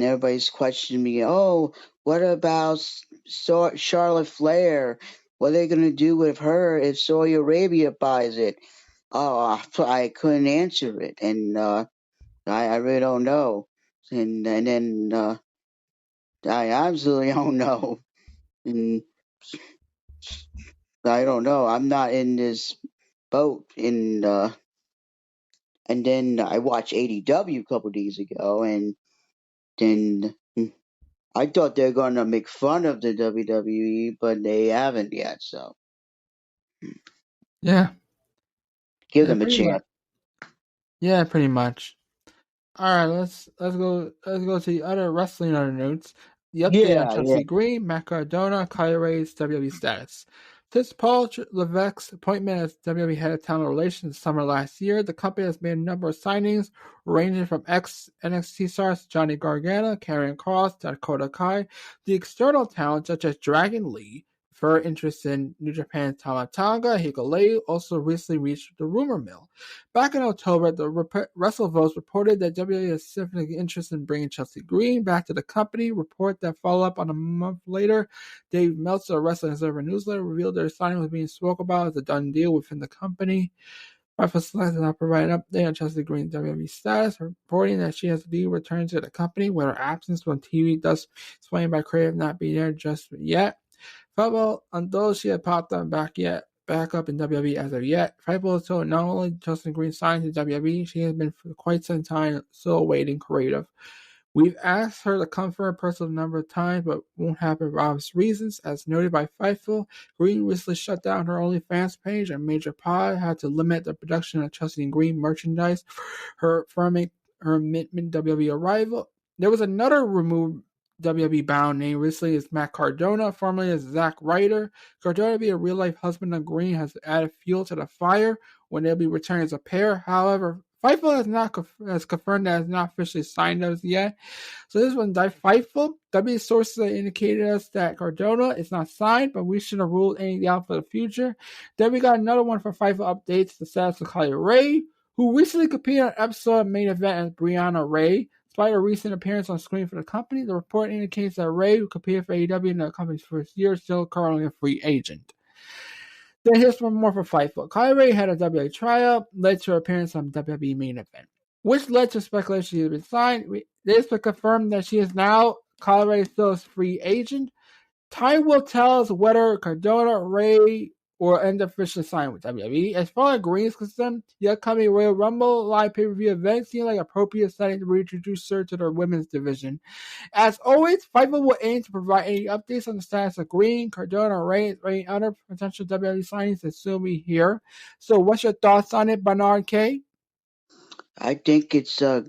everybody's questioning me. Oh, what about Charlotte Flair? What are they gonna do with her if Saudi Arabia buys it? Oh, I couldn't answer it, and I really don't know, and then I absolutely don't know, and I don't know. I'm not in this boat, and then I watched ADW a couple days ago, and then I thought they were going to make fun of the WWE, but they haven't yet. So Yeah, give yeah, them a pretty much. chance. Yeah, pretty much. All right, let's go to the other notes. The update on Yeah, yeah, Chelsea Green, Matt Cardona, Kylie Ray's WWE status. Since Paul Levesque's appointment as WWE head of talent relations summer last year, the company has made a number of signings ranging from ex NXT stars Johnny Gargano, Karrion Kross, Dakota Kai, the external talent such as Dragon Lee. For interest in New Japan's Tama Tonga, Hikuleo also recently reached the rumor mill. Back in October, the WrestleVotes reported that WWE is significantly interested in bringing Chelsea Green back to the company. Report that followed up on a month later. Dave Meltzer, a Wrestling Observer newsletter, revealed their signing was being spoken about as a done deal within the company. Fightful Select did not provide an update on Chelsea Green's WWE status, reporting that she has indeed returned to the company, with her absence from TV thus explained by creative not being there just yet. Fightful, although she had popped up back up in WWE as of yet, Fightful told not only Chelsea Green signed to WWE, she has been for quite some time still awaiting creative. We've asked her to come for a personal number of times, but won't happen for obvious reasons. As noted by Fightful, Green recently shut down her OnlyFans page, and Major Pod had to limit the production of Chelsea Green merchandise her affirming her mid-WWE arrival. There was another removed WWE bound name recently is Matt Cardona, formerly as Zack Ryder. Cardona, being a real life husband of Green, has added fuel to the fire when they'll be returning as a pair. However, Fightful has confirmed that it's not officially signed as yet. So this one, Fightful. W sources have indicated us that Cardona is not signed, but we shouldn't have ruled anything out for the future. Then we got another one for Fightful updates. The status of Kylie Ray, who recently competed on an episode of Main Event as Brianna Ray. despite a recent appearance on screen for the company. The report indicates that Ray, who competed for AEW in the company's first year, is still currently a free agent. Then here's some more for Fightful. Kylie Ray had a WWE tryout, led to her appearance on WWE main event, which led to speculation she had been signed. It has been confirmed that she is now Kylie Ray still a free agent. Time will tell us whether Cardona, Ray, or end up officially signed with WWE. As far as Green is concerned, the upcoming Royal Rumble live pay-per-view event seems like an appropriate setting to reintroduce her to their women's division. As always, Fightful will aim to provide any updates on the status of Green, Cardona, Ray, or any other potential WWE signings that soon we hear. So what's your thoughts on it, Bernard K? I think it's a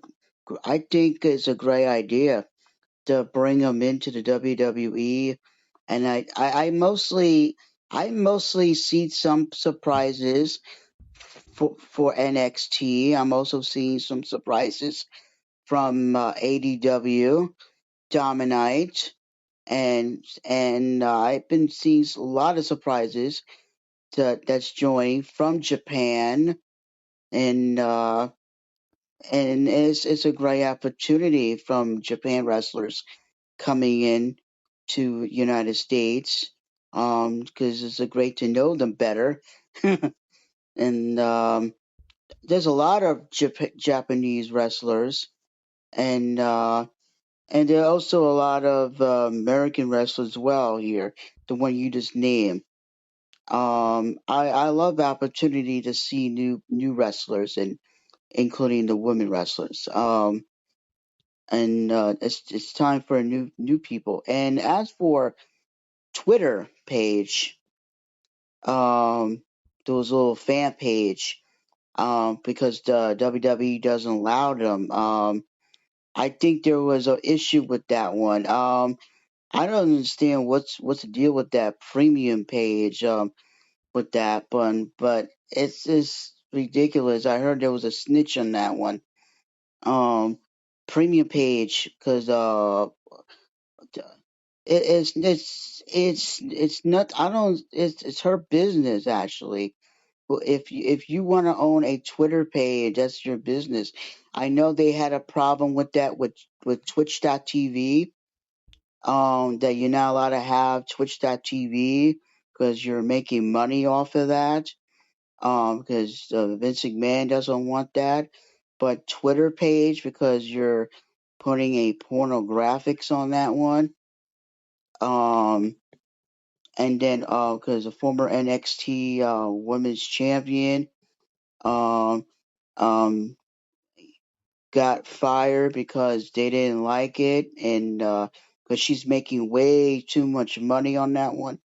great idea to bring them into the WWE, and I mostly see some surprises for NXT. I'm also seeing some surprises from ADW, Dominite, and I've been seeing a lot of surprises that's joining from Japan, and it's a great opportunity from Japan wrestlers coming in to United States, because it's a great to know them better. And there's a lot of Japanese wrestlers, and there are also a lot of American wrestlers as well here, the one you just named. I love the opportunity to see new wrestlers, and including the women wrestlers. And it's time for new people. And as for Twitter page, there was a little fan page, because the WWE doesn't allow them. I think there was an issue with that one. I don't understand what's the deal with that premium page, with that one, but it's just ridiculous. I heard there was a snitch on that one. Um, Premium page, because it's not. I don't. It's her business actually. Well, if you want to own a Twitter page, that's your business. I know they had a problem with that with Twitch.tv. That you're not allowed to have Twitch.tv because you're making money off of that. Because Vince McMahon doesn't want that. But Twitter page, because you're putting a pornographics on that one. Um, and then because the former NXT Women's Champion um um got fired because they didn't like it, and because she's making way too much money on that one.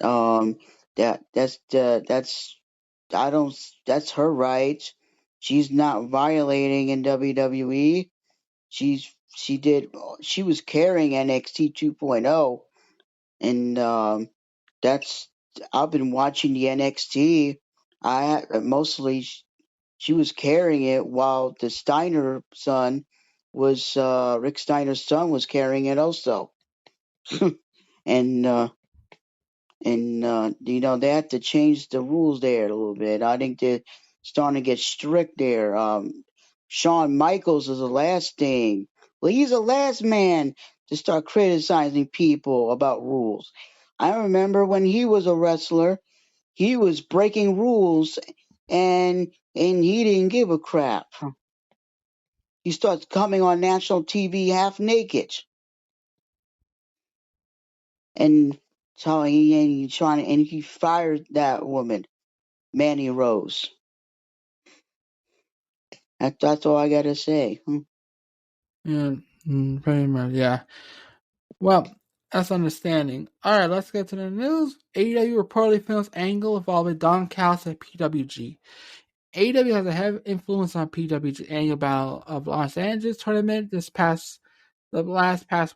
Um, that's I don't that's her right. She's not violating in WWE. She was carrying NXT 2.0, and that's I've been watching the NXT. Mostly she was carrying it while the Steiner son was Rick Steiner's son was carrying it also. and they have to change the rules there a little bit. I think they're starting to get strict there. Shawn Michaels is the last thing. Well, he's the last man to start criticizing people about rules. I remember when he was a wrestler, he was breaking rules, and he didn't give a crap. He starts coming on national TV half naked, and so he fired that woman, Manny Rose. That's all I gotta say. Yeah, pretty much, yeah. Well, that's understanding. Alright, let's get to the news. AEW reportedly films angle involving Don Callis at PWG. AEW has a heavy influence on PWG annual Battle of Los Angeles tournament the past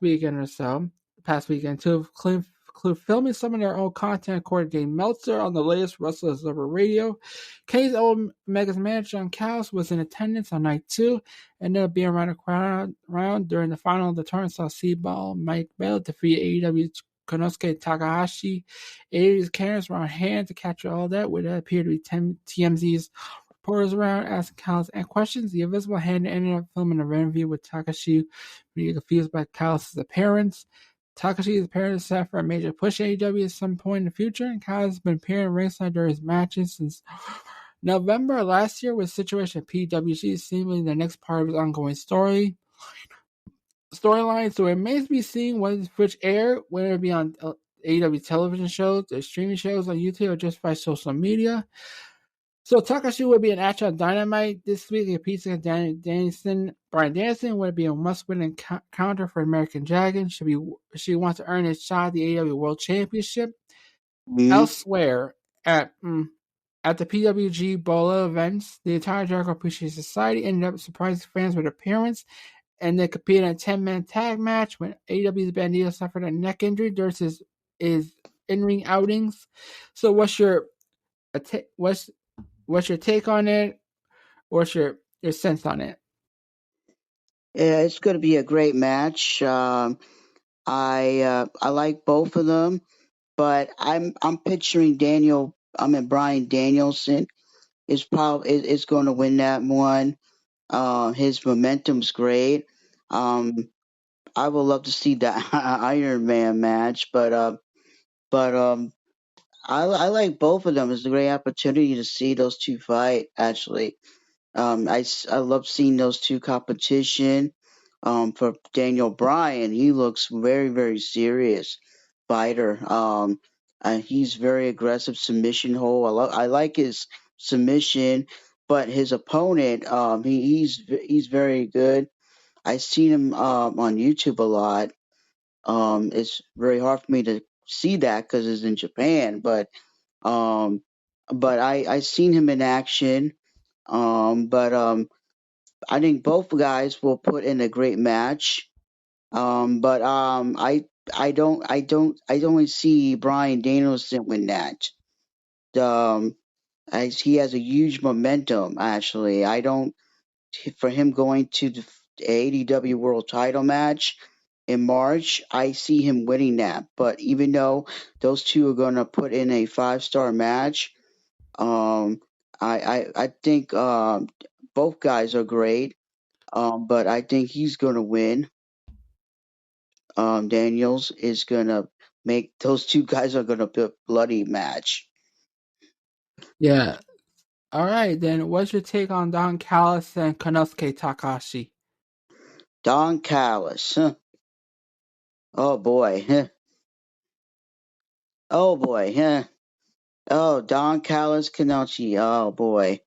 weekend or so. Past weekend to include filming some of their own content according to Dave Meltzer on the latest Wrestling Observer Radio. Kenny's old Omega's manager John Callis was in attendance on night 2 and ended up being around during the final of the tournament. Saw Seaball Mike Bell defeat AEW Konosuke Takahashi. AEW's cameras were on hand to capture all that, which appeared to be TMZ's reporters around asking Callis and questions. The Invisible Hand ended up filming an interview with Takashi when he was confused by Callis' appearance. Takashi's appearance is set for a major push AEW at some point in the future, and Callis has been appearing ringside during his matches since November last year with situation at PWG, seemingly the next part of his ongoing storyline. So it remains to be seen when which air, whether it be on AEW television shows, or streaming shows on YouTube, or just by social media. So Takashi would be an actual on Dynamite this week against Danielson. Bryan Danielson would be a must-win encounter for American Dragon. She wants to earn a shot at the AEW World Championship. Mhm. Elsewhere at the PWG Bola events, the entire Jericho Appreciation Society ended up surprising fans with appearance, and they competed in a 10-man tag match when AEW's Bandito suffered a neck injury during his in-ring outings. So what's your take on it? What's your sense on it? Yeah, it's going to be a great match. I like both of them, but I'm picturing Bryan Danielson is going to win that one. His momentum's great. Um, I would love to see that Iron Man match, but I like both of them. It's a great opportunity to see those two fight. Actually, I love seeing those two competition. For Daniel Bryan, he looks very serious fighter. He's very aggressive submission hold. I like his submission, but his opponent, he's very good. I've seen him on YouTube a lot. It's very hard for me to see that because it's in Japan, um, but I seen him in action. But I think both guys will put in a great match. But I don't see Bryan Danielson win that. Um, he has a huge momentum. Actually, I don't for him going to the AEW World Title match in March. I see him winning that. But even though those two are going to put in a 5-star match, um, I think both guys are great. But I think he's going to win. Daniels is going to make those two guys are going to put bloody match. Yeah. All right, then. What's your take on Don Callis and Konosuke Takashi? Don Callis. Huh. Oh boy. Huh. Oh boy. Huh. Oh, Don Callis, Kanachi. Oh boy.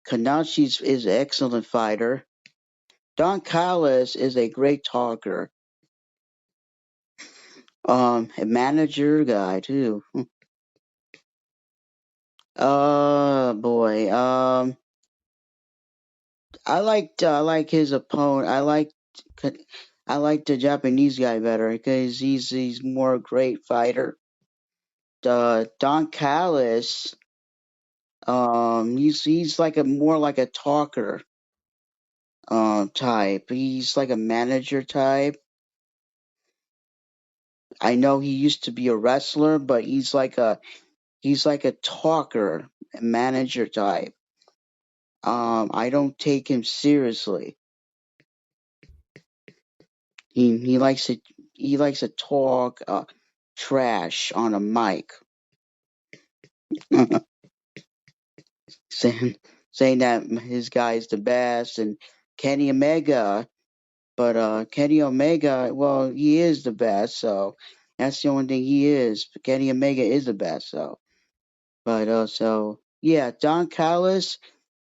Kanachi is an excellent fighter. Don Callis is a great talker. A manager guy too. Oh boy. I like his opponent. I like the Japanese guy better because he's more great fighter. Don Callis, he's like a more like a talker type. He's like a manager type. I know he used to be a wrestler, but he's like a talker, a manager type. I don't take him seriously. He likes to talk trash on a mic, saying saying that his guy's the best and Kenny Omega, but Kenny Omega, well, he is the best, so that's the only thing he is. Kenny Omega is the best, so yeah, Don Callis,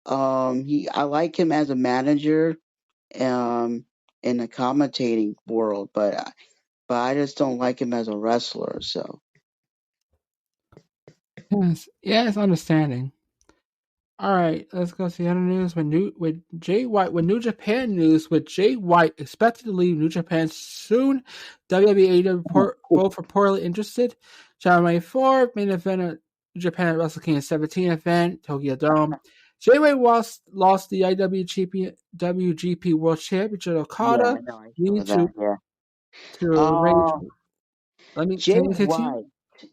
I like him as a manager, um, in the commentating world, but I just don't like him as a wrestler. So Yes, yes, understanding. All right, let's go see other news with Jay White. With New Japan news, with Jay White expected to leave New Japan soon. WWE report, both reportedly interested. January 4th, main event of New Japan Wrestle Kingdom 17 event, Tokyo Dome. Jay White lost the IWGP World Championship to yeah, Okada, I know I saw leading that. Yeah. to Rage. Uh, Jay Can you continue? White.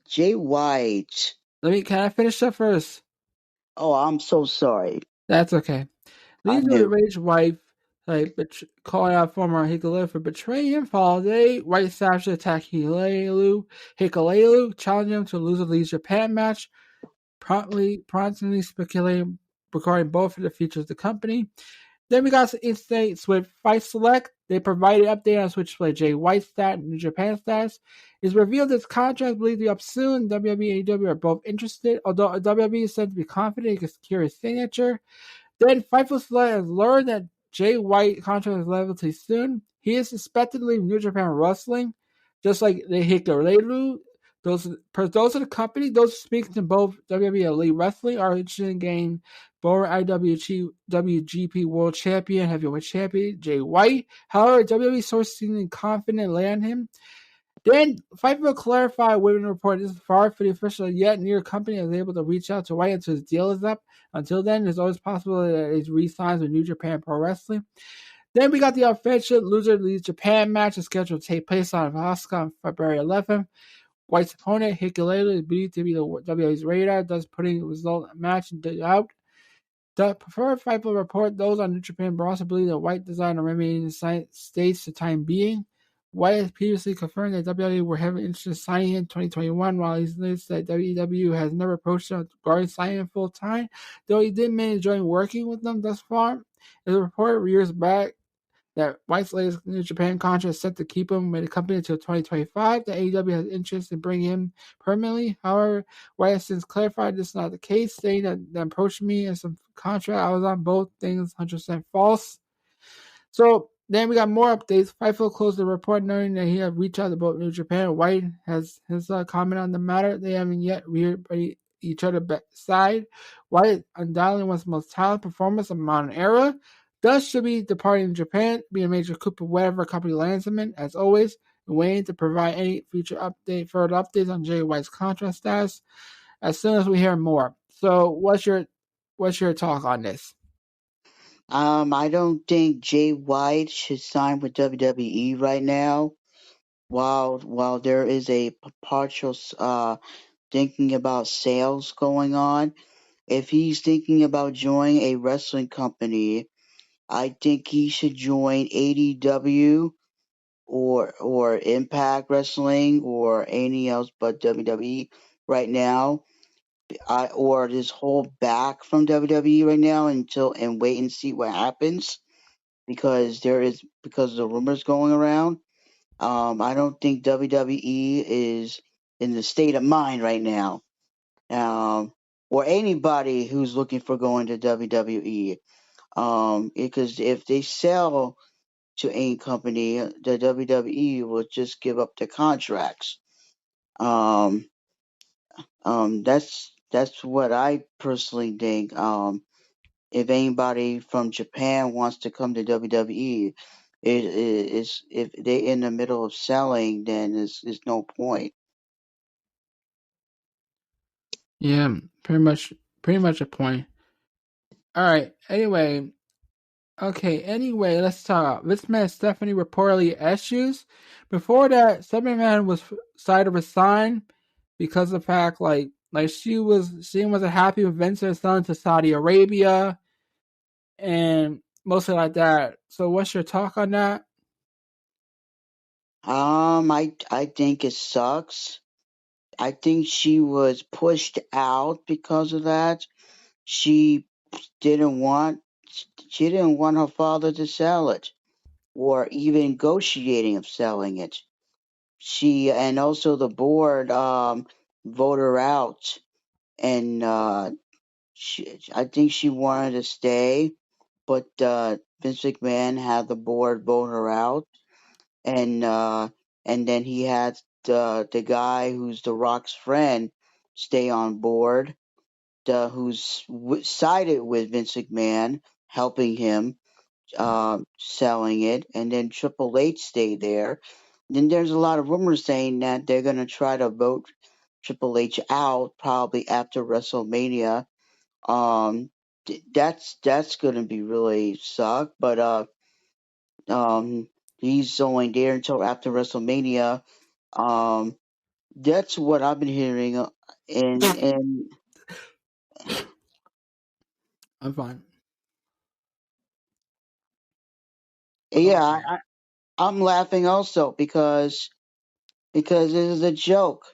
Jay White. Can I finish up first? Oh, I'm so sorry. That's okay. I Lisa knew. Rage's wife, calling out former Hikuleo for betraying him. Holiday, White Savage attack Hikuleo, challenging him to lose a Lee's Japan match, promptly speculating regarding both of the futures of the company. Then we got some insights with Fight Select. They provided an update on Switchblade Jay White's stat and New Japan status. It's revealed his contract believed to be up soon. WWE and AEW are both interested, although WWE is said to be confident he can secure his signature. Then Fightful Select has learned that Jay White contract is liable to soon. He is suspected to leave New Japan Wrestling, just like the Hikaru. Those of the company, those speaking to both WWE and Elite Wrestling are interested in gaining former IWGP World Champion, Heavyweight Champion Jay White. However, WWE sources seem confident in land him. Then Fightful clarified Women Report this is far for the official yet near company is able to reach out to White until his deal is up. Until then, there's always possible that he re-signs with New Japan Pro Wrestling. Then we got the offensive loser leaves Japan match is scheduled to take place on Osaka on February 11th. White's opponent, Hikuleo, is believed to be the WWE's radar, thus putting the result match out. The preferred Fightful report those on New Japan also believe that White designed to remain in the States for the time being. White has previously confirmed that WWE were heavily interested in signing him in 2021, while he's noticed that WWE has never approached him regarding signing him full time, though he did enjoy working with them thus far. There's a report years back that White's latest New Japan contract is set to keep him with the company until 2025. The AEW has interest in bringing him permanently. However, White has since clarified this is not the case, saying that they approached me and some contract I was on both things 100% false. So then we got more updates. Fightful closed the report knowing that he had reached out to both New Japan. White has his comment on the matter. They haven't yet read each other's side. White undoubtedly was the most talented performance of modern era. Thus should be departing Japan, be a major coup of whatever company lands him in. As always, waiting to provide any further updates on Jay White's contract status as soon as we hear more. So, what's your talk on this? I don't think Jay White should sign with WWE right now. While there is a partial thinking about sales going on, if he's thinking about joining a wrestling company, I think he should join ADW or Impact Wrestling or any else but WWE right now. Or just hold back from WWE right now and wait and see what happens because of the rumors going around. I don't think WWE is in the state of mind right now. Or anybody who's looking for going to WWE. Because if they sell to any company, the WWE will just give up the contracts. Um, that's what I personally think. If anybody from Japan wants to come to WWE, it's if they in the middle of selling, then it's no point. Yeah, pretty much a point. All right. Anyway, let's talk. This man Stephanie reportedly issues. Before that, Stephanie Man was decided to resign because of the fact she wasn't happy with Vincent selling to Saudi Arabia and mostly like that. So what's your talk on that? I think it sucks. I think she was pushed out because of that. She didn't want she didn't want her father to sell it or even negotiating of selling it. She and also the board voted her out, and I think she wanted to stay, but Vince McMahon had the board vote her out, and uh, and then he had the guy who's The Rock's friend stay on board, who's sided with Vince McMahon, helping him selling it, and then Triple H stayed there. Then there's a lot of rumors saying that they're gonna try to vote Triple H out probably after WrestleMania. That's gonna be really suck, but um, he's only there until after WrestleMania. Um, that's what I've been hearing, and I'm fine. Yeah, Okay. I'm laughing also because it is a joke.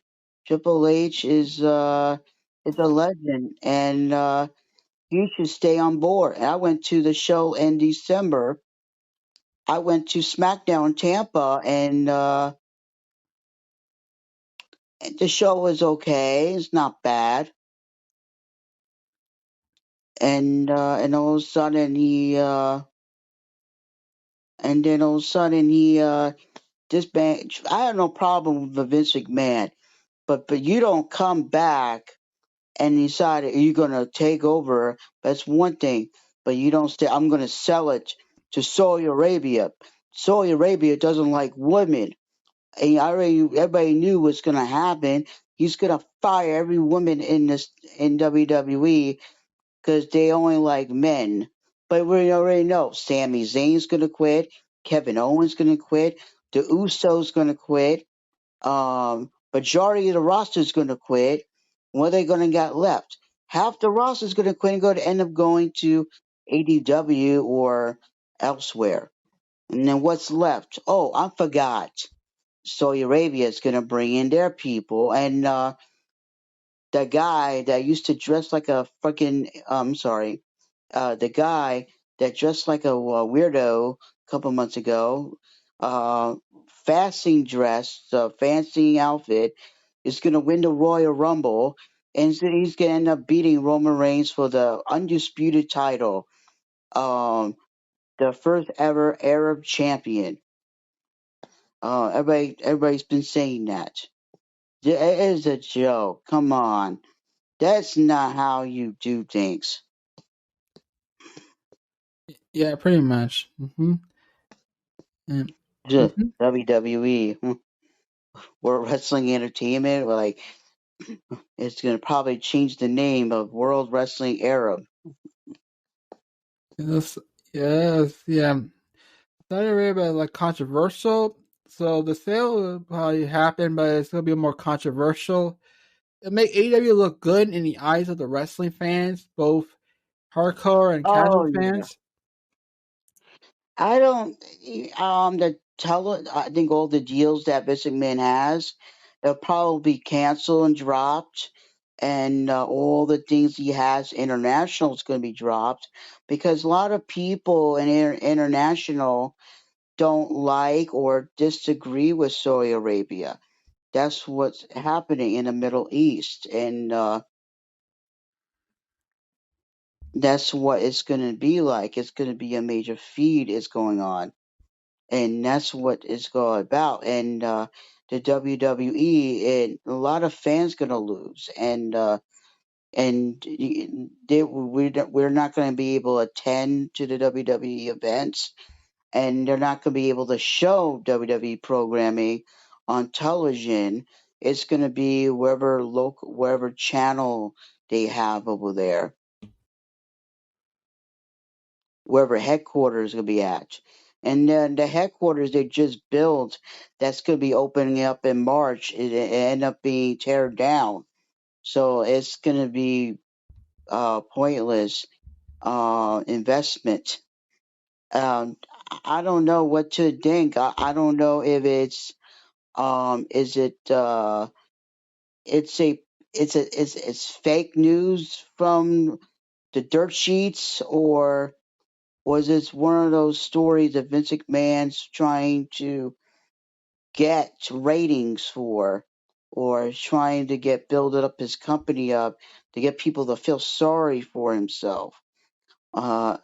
Triple H is a legend, and you should stay on board. And I went to the show in December. I went to SmackDown Tampa, and the show was okay. It's not bad. And all of a sudden and then all of a sudden he disband. I have no problem with the Vince McMahon, but you don't come back and decide that you're gonna take over. That's one thing, but you don't say I'm gonna sell it to Saudi Arabia. Saudi Arabia doesn't like women, and everybody knew what's gonna happen. He's gonna fire every woman in WWE because they only like men. But we already know Sami Zayn's gonna quit, Kevin Owens gonna quit, the Usos gonna quit. Majority of the roster is gonna quit. What are they gonna get left? Half the roster is gonna quit and go to end up going to ADW or elsewhere. And then what's left? Oh, I forgot. Saudi Arabia is gonna bring in their people, and the guy that used to dress like a fucking sorry, the guy that dressed like a weirdo a couple months ago, uh, fasting dress, fancy outfit, is going to win the Royal Rumble, and so he's going to end up beating Roman Reigns for the undisputed title, um, the first ever Arab champion. Everybody's been saying that. It is a joke. Come on, that's not how you do things. Yeah, pretty much. And, Just mhm. WWE, World Wrestling Entertainment, like it's gonna probably change the name of World Wrestling Arab. Yes, yes, yeah. Saudi Arabia is like controversial, so the sale will probably happen, but it's gonna be more controversial. It make AEW look good in the eyes of the wrestling fans, both hardcore and casual Oh yeah, fans. I don't. I think all the deals that Vince McMahon has, they'll probably be canceled and dropped, and all the things he has international is going to be dropped because a lot of people in international don't like or disagree with Saudi Arabia. That's what's happening in the Middle East, and that's what it's going to be like. It's going to be a major feud is going on, and that's what it's all about. And the WWE and a lot of fans going to lose, we're not going to be able to attend to the WWE events, and they're not going to be able to show WWE programming on television. It's going to be wherever channel they have over there, wherever headquarters is going to be at. And then the headquarters they just built, that's going to be opening up in March, it end up being teared down. So it's going to be pointless investment. Um, I don't know what to think. I don't know if is it it's a it's fake news from the dirt sheets, or was it one of those stories that Vince McMahon's trying to get ratings for, or trying to get build up his company up to get people to feel sorry for himself?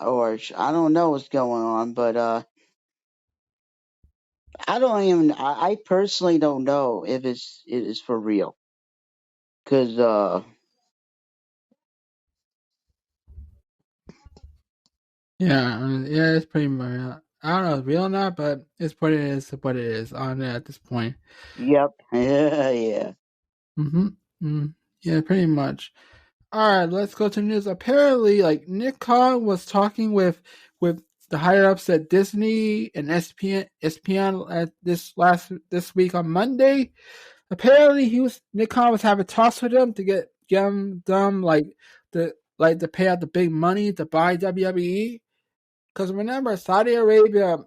Or I don't know what's going on, but I personally don't know if it is for real, because Yeah, yeah, it's pretty much. I don't know if it's real or not, but it's what it is. What it is on it at this point. yep, yeah, yeah. Mm-hmm. Mm, yeah, pretty much. All right, let's go to news. Apparently, like Nick Khan was talking with the higher ups at Disney and SPN at this week on Monday. Apparently, Nick Khan was having talks with them to get them like to pay out the big money to buy WWE. Because remember, Saudi Arabia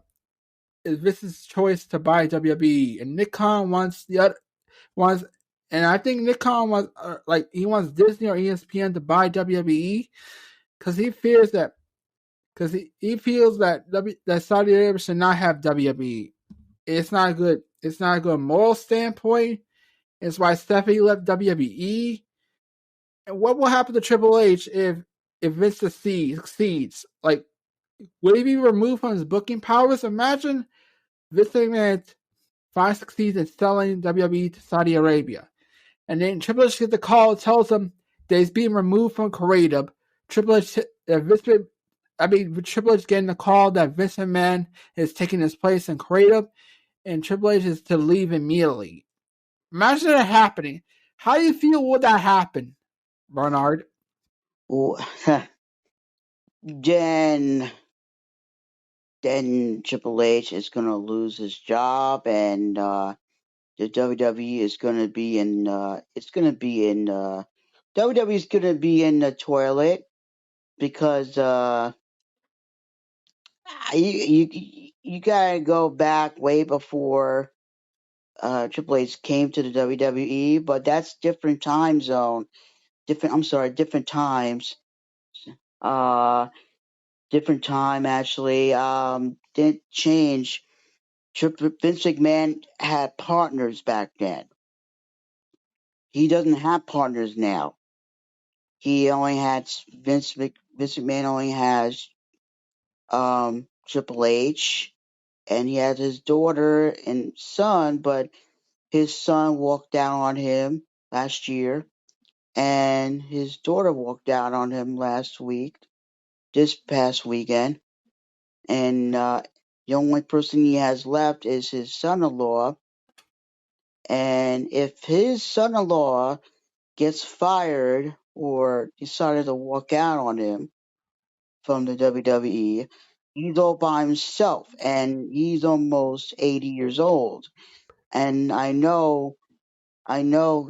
is Vince's choice to buy WWE, and Nick Khan wants the other wants, and I think Nick Khan wants like he wants Disney or ESPN to buy WWE because he fears that he feels that that Saudi Arabia should not have WWE. It's not good. It's not a good moral standpoint. It's why Stephanie left WWE. And what will happen to Triple H if Vince succeeds? Like, will he be removed from his booking powers? Imagine Vince McMahon finally succeeds in selling WWE to Saudi Arabia, and then Triple H gets the call, tells him that he's being removed from creative. Triple H, Triple H getting the call that Vince McMahon is taking his place in creative, and Triple H is to leave immediately. Imagine that happening. How do you feel would that happen, Bernard? Well, then Triple H is gonna lose his job, and the WWE is gonna be in. It's gonna be in. WWE is gonna be in the toilet because you gotta go back way before Triple H came to the WWE, but that's different time zone. Different. I'm sorry, different times. Uh, different time actually. Didn't change. Vince McMahon had partners back then. He doesn't have partners now. He only had Vince McMahon only has Triple H, and he has his daughter and son, but his son walked out on him last year, and his daughter walked out on him this past weekend, and the only person he has left is his son-in-law. And if his son-in-law gets fired or decided to walk out on him from the WWE, he's all by himself, and he's almost 80 years old. And I know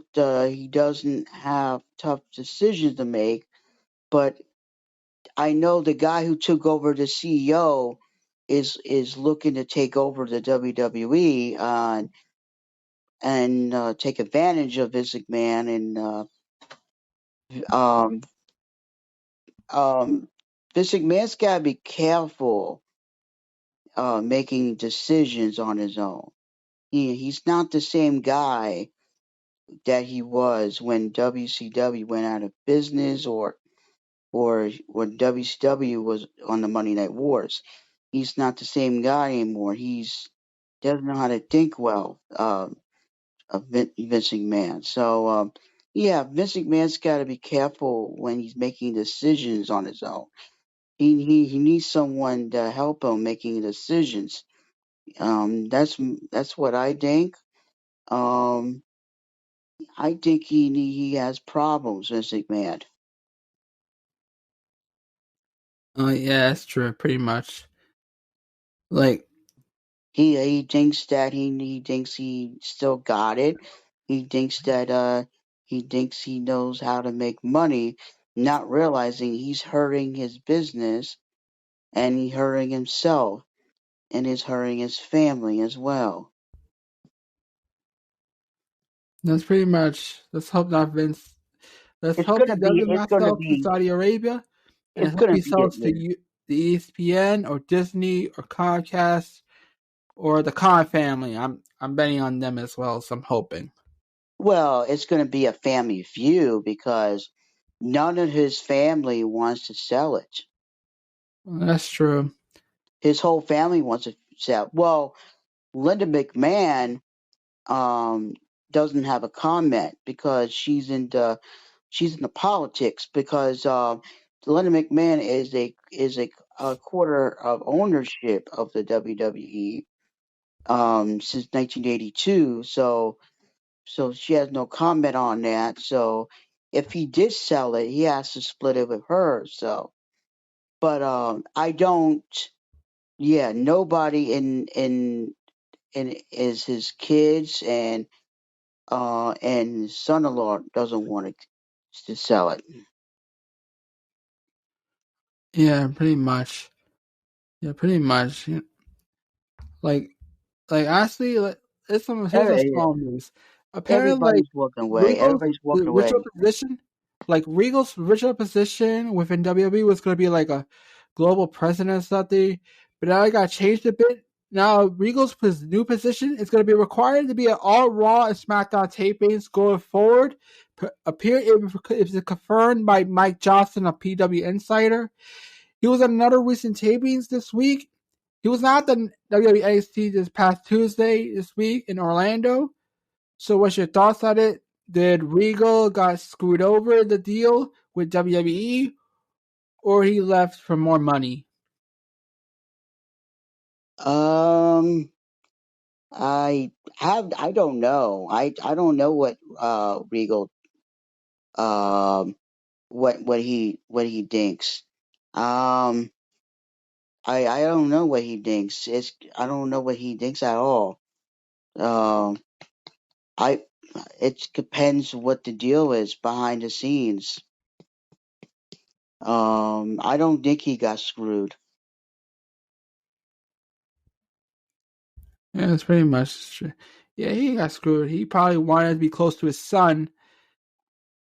he doesn't have tough decisions to make, but I know the guy who took over the CEO is looking to take over the WWE and take advantage of Vince McMahon and um, Vince McMahon's got to be careful making decisions on his own. He's not the same guy that he was when WCW went out of business or when WCW was on the Monday Night Wars. He's not the same guy anymore. He's doesn't know how to think well. Of Vince McMahon. So yeah, Vince McMahon's got to be careful when he's making decisions on his own. He needs someone to help him making decisions. That's what I think. Um, I think he has problems, Vince McMahon. Oh yeah, that's true. Pretty much. Like, He thinks that he thinks he still got it. He thinks he knows how to make money, not realizing he's hurting his business and he's hurting himself and is hurting his family as well. that's pretty much. Let's hope that Vince. Let's It's hope he gonna be doesn't not sell to Saudi Arabia, and it's let's hope gonna he be sells to the ESPN or Disney or Comcast or the Khan family. I'm betting on them as well, so I'm hoping. well, it's gonna be a family feud because none of his family wants to sell it. That's true. His whole family wants to sell. Well, Linda McMahon um doesn't have a comment because she's into politics because Linda McMahon is a quarter of ownership of the WWE since 1982. So she has no comment on that. So if he did sell it, he has to split it with her. So, but I don't. Yeah, nobody in is his kids and his son-in-law doesn't want to sell it. Yeah, pretty much. Yeah, pretty much. Like, honestly, like, here's some Every- small news. Apparently, like Everybody's walking away. Regal's Everybody's walking original away. position, like Regal's original position within WWE was going to be like a global president or something, but now it got changed a bit. Now Regal's new position is going to be required to be at all Raw and SmackDown tapings going forward. Appear if it's confirmed by Mike Johnson, a PW Insider. He was at another recent tapings this week. He was not at the WWE NXT this past Tuesday this week in Orlando. So what's your thoughts on it? Did Regal got screwed over the deal with WWE, or he left for more money? Um, I don't know. I don't know what Regal um what he thinks. Um, I don't know what he thinks. I don't know what he thinks at all. Um, I it depends what the deal is behind the scenes. I don't think he got screwed. Yeah, that's pretty much. Yeah, he got screwed. He probably wanted to be close to his son,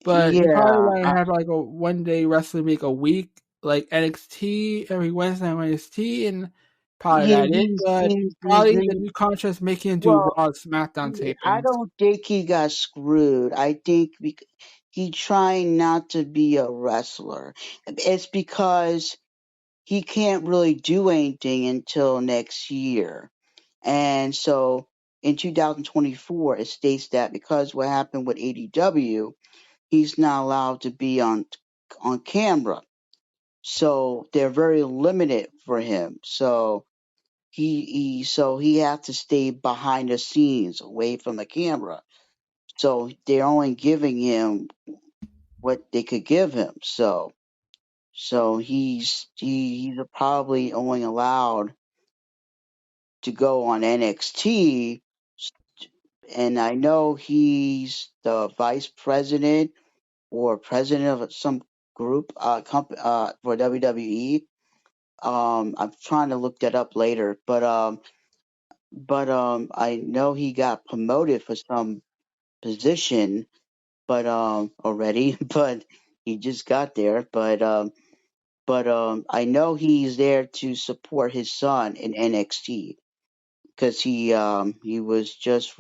but he probably Yeah, wanted to have like a 1 day wrestling week a week, like NXT every Wednesday on NXT, and probably yeah, that it. But probably the new contract's making him do well, Raw and SmackDown I tapings. don't think he got screwed. I think he trying not to be a wrestler. It's because he can't really do anything until next year. And so in 2024, it states that because what happened with ADW, he's not allowed to be on camera. So they're very limited for him. So he has to stay behind the scenes, away from the camera. So they're only giving him what they could give him. So he's probably only allowed to go on NXT, and I know he's the vice president or president of some group for WWE. I'm trying to look that up later, but I know he got promoted for some position, but already, but he just got there. But I know he's there to support his son in NXT because he was just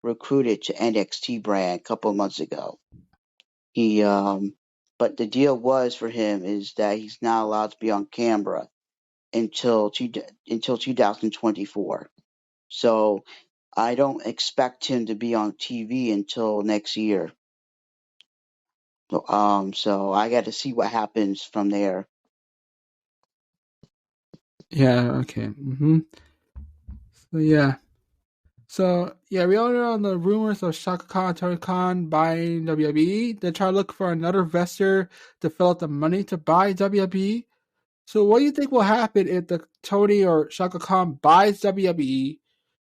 recruited to NXT brand a couple of months ago. He but the deal was for him is that he's not allowed to be on camera until 2024. So I don't expect him to be on TV until next year. So I got to see what happens from there. Yeah. Okay. So yeah. So yeah, we all know the rumors of Shaka Khan, Tony Khan buying WWE. They try to look for another investor to fill out the money to buy WWE. So what do you think will happen if the Tony or Shaka Khan buys WWE?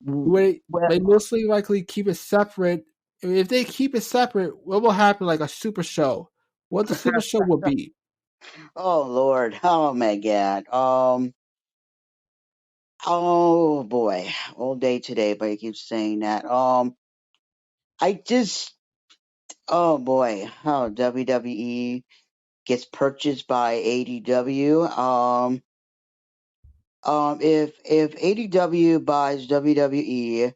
Would Well, they mostly likely keep it separate? If they keep it separate, what will happen? Like a super show? What the super show will be? oh Lord, oh my God. Oh boy, all day today, but he keeps saying that. I just, oh boy, how WWE gets purchased by ADW. If ADW buys WWE,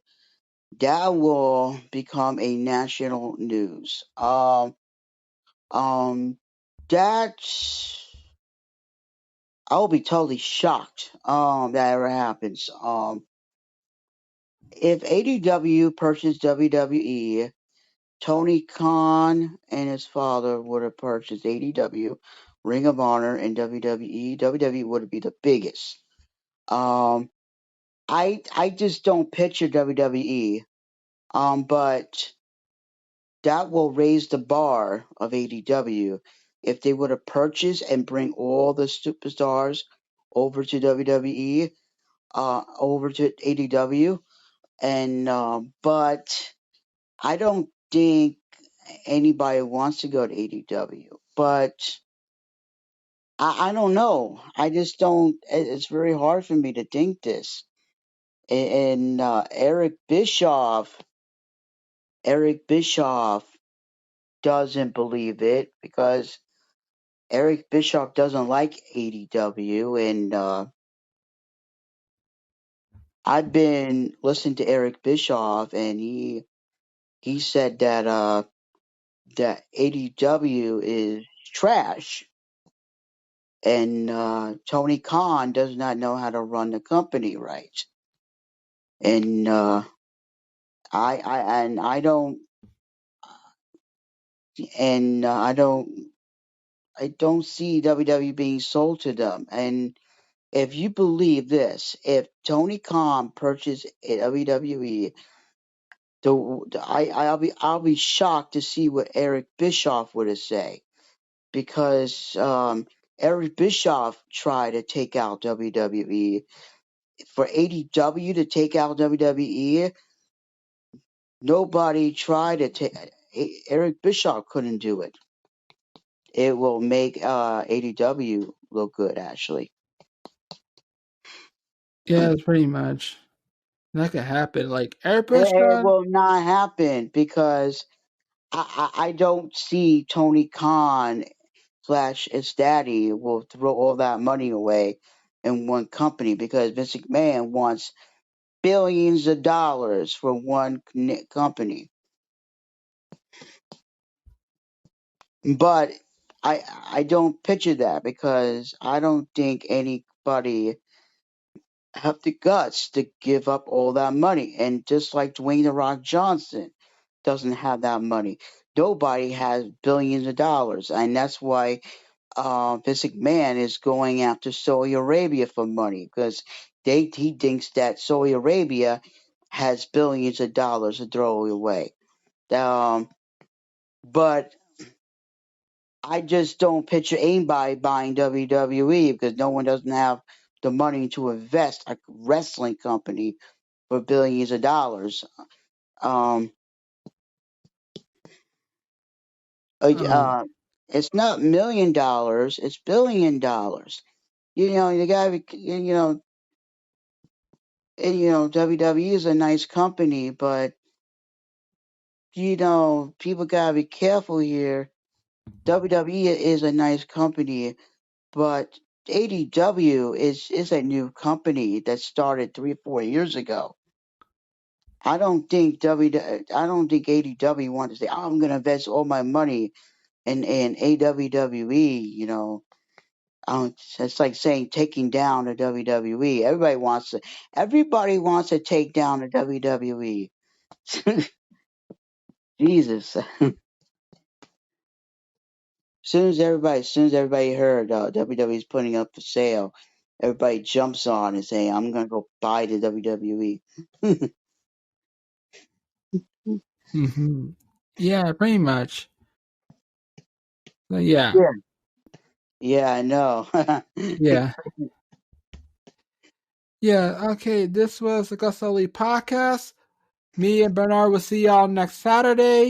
that will become a national news. Um, that's I will be totally shocked. That ever happens. If ADW purchased WWE, Tony Khan and his father would have purchased ADW, Ring of Honor, and WWE. WWE would be the biggest. Um, I just don't picture WWE. But that will raise the bar of ADW if they would have purchased and bring all the superstars over to WWE, over to ADW, and but I don't think anybody wants to go to ADW. But I don't know. I just don't. It's very hard for me to think this. And Eric Bischoff doesn't believe it because Eric Bischoff doesn't like ADW, and I've been listening to Eric Bischoff, and he said that ADW is trash, and Tony Khan does not know how to run the company right, and I don't and I don't see WWE being sold to them. And if you believe this, if Tony Khan purchased WWE, I'll be shocked to see what Eric Bischoff would have say, because Eric Bischoff tried to take out WWE. For ADW to take out WWE, nobody tried to take. Eric Bischoff couldn't do it. It will make ADW look good, actually. Yeah, it's pretty much that could happen. Like Eric It Bischoff. will not happen because I don't see Tony Khan slash his daddy will throw all that money away in one company, because Vince McMahon wants billions of dollars for one company. But I don't picture that, because I don't think anybody have the guts to give up all that money. And just like Dwayne the Rock Johnson doesn't have that money, nobody has billions of dollars, and that's why Vince McMahon is going after Saudi Arabia for money, because he thinks that Saudi Arabia has billions of dollars to throw away. Um, but I just don't picture anybody buying WWE, because no one doesn't have the money to invest a wrestling company for billions of dollars. Um, Um, it's not $1 million; it's $1 billion. You gotta be, WWE is a nice company, but people gotta be careful here. WWE is a nice company, but ADW is a new company that started 3 or 4 years ago. I don't think ADW wants to say, "Oh, I'm gonna invest all my money in AWWE." It's like saying taking down the WWE. Everybody wants to take down the WWE. Jesus. As soon as everybody heard WWE is putting up for sale, everybody jumps on and saying, "I'm gonna go buy the WWE." hmm Yeah, pretty much. So, yeah, Yeah. Yeah, I know. yeah, yeah. Okay, this was the Gus Ellie podcast. Me and Bernard will see y'all next Saturday.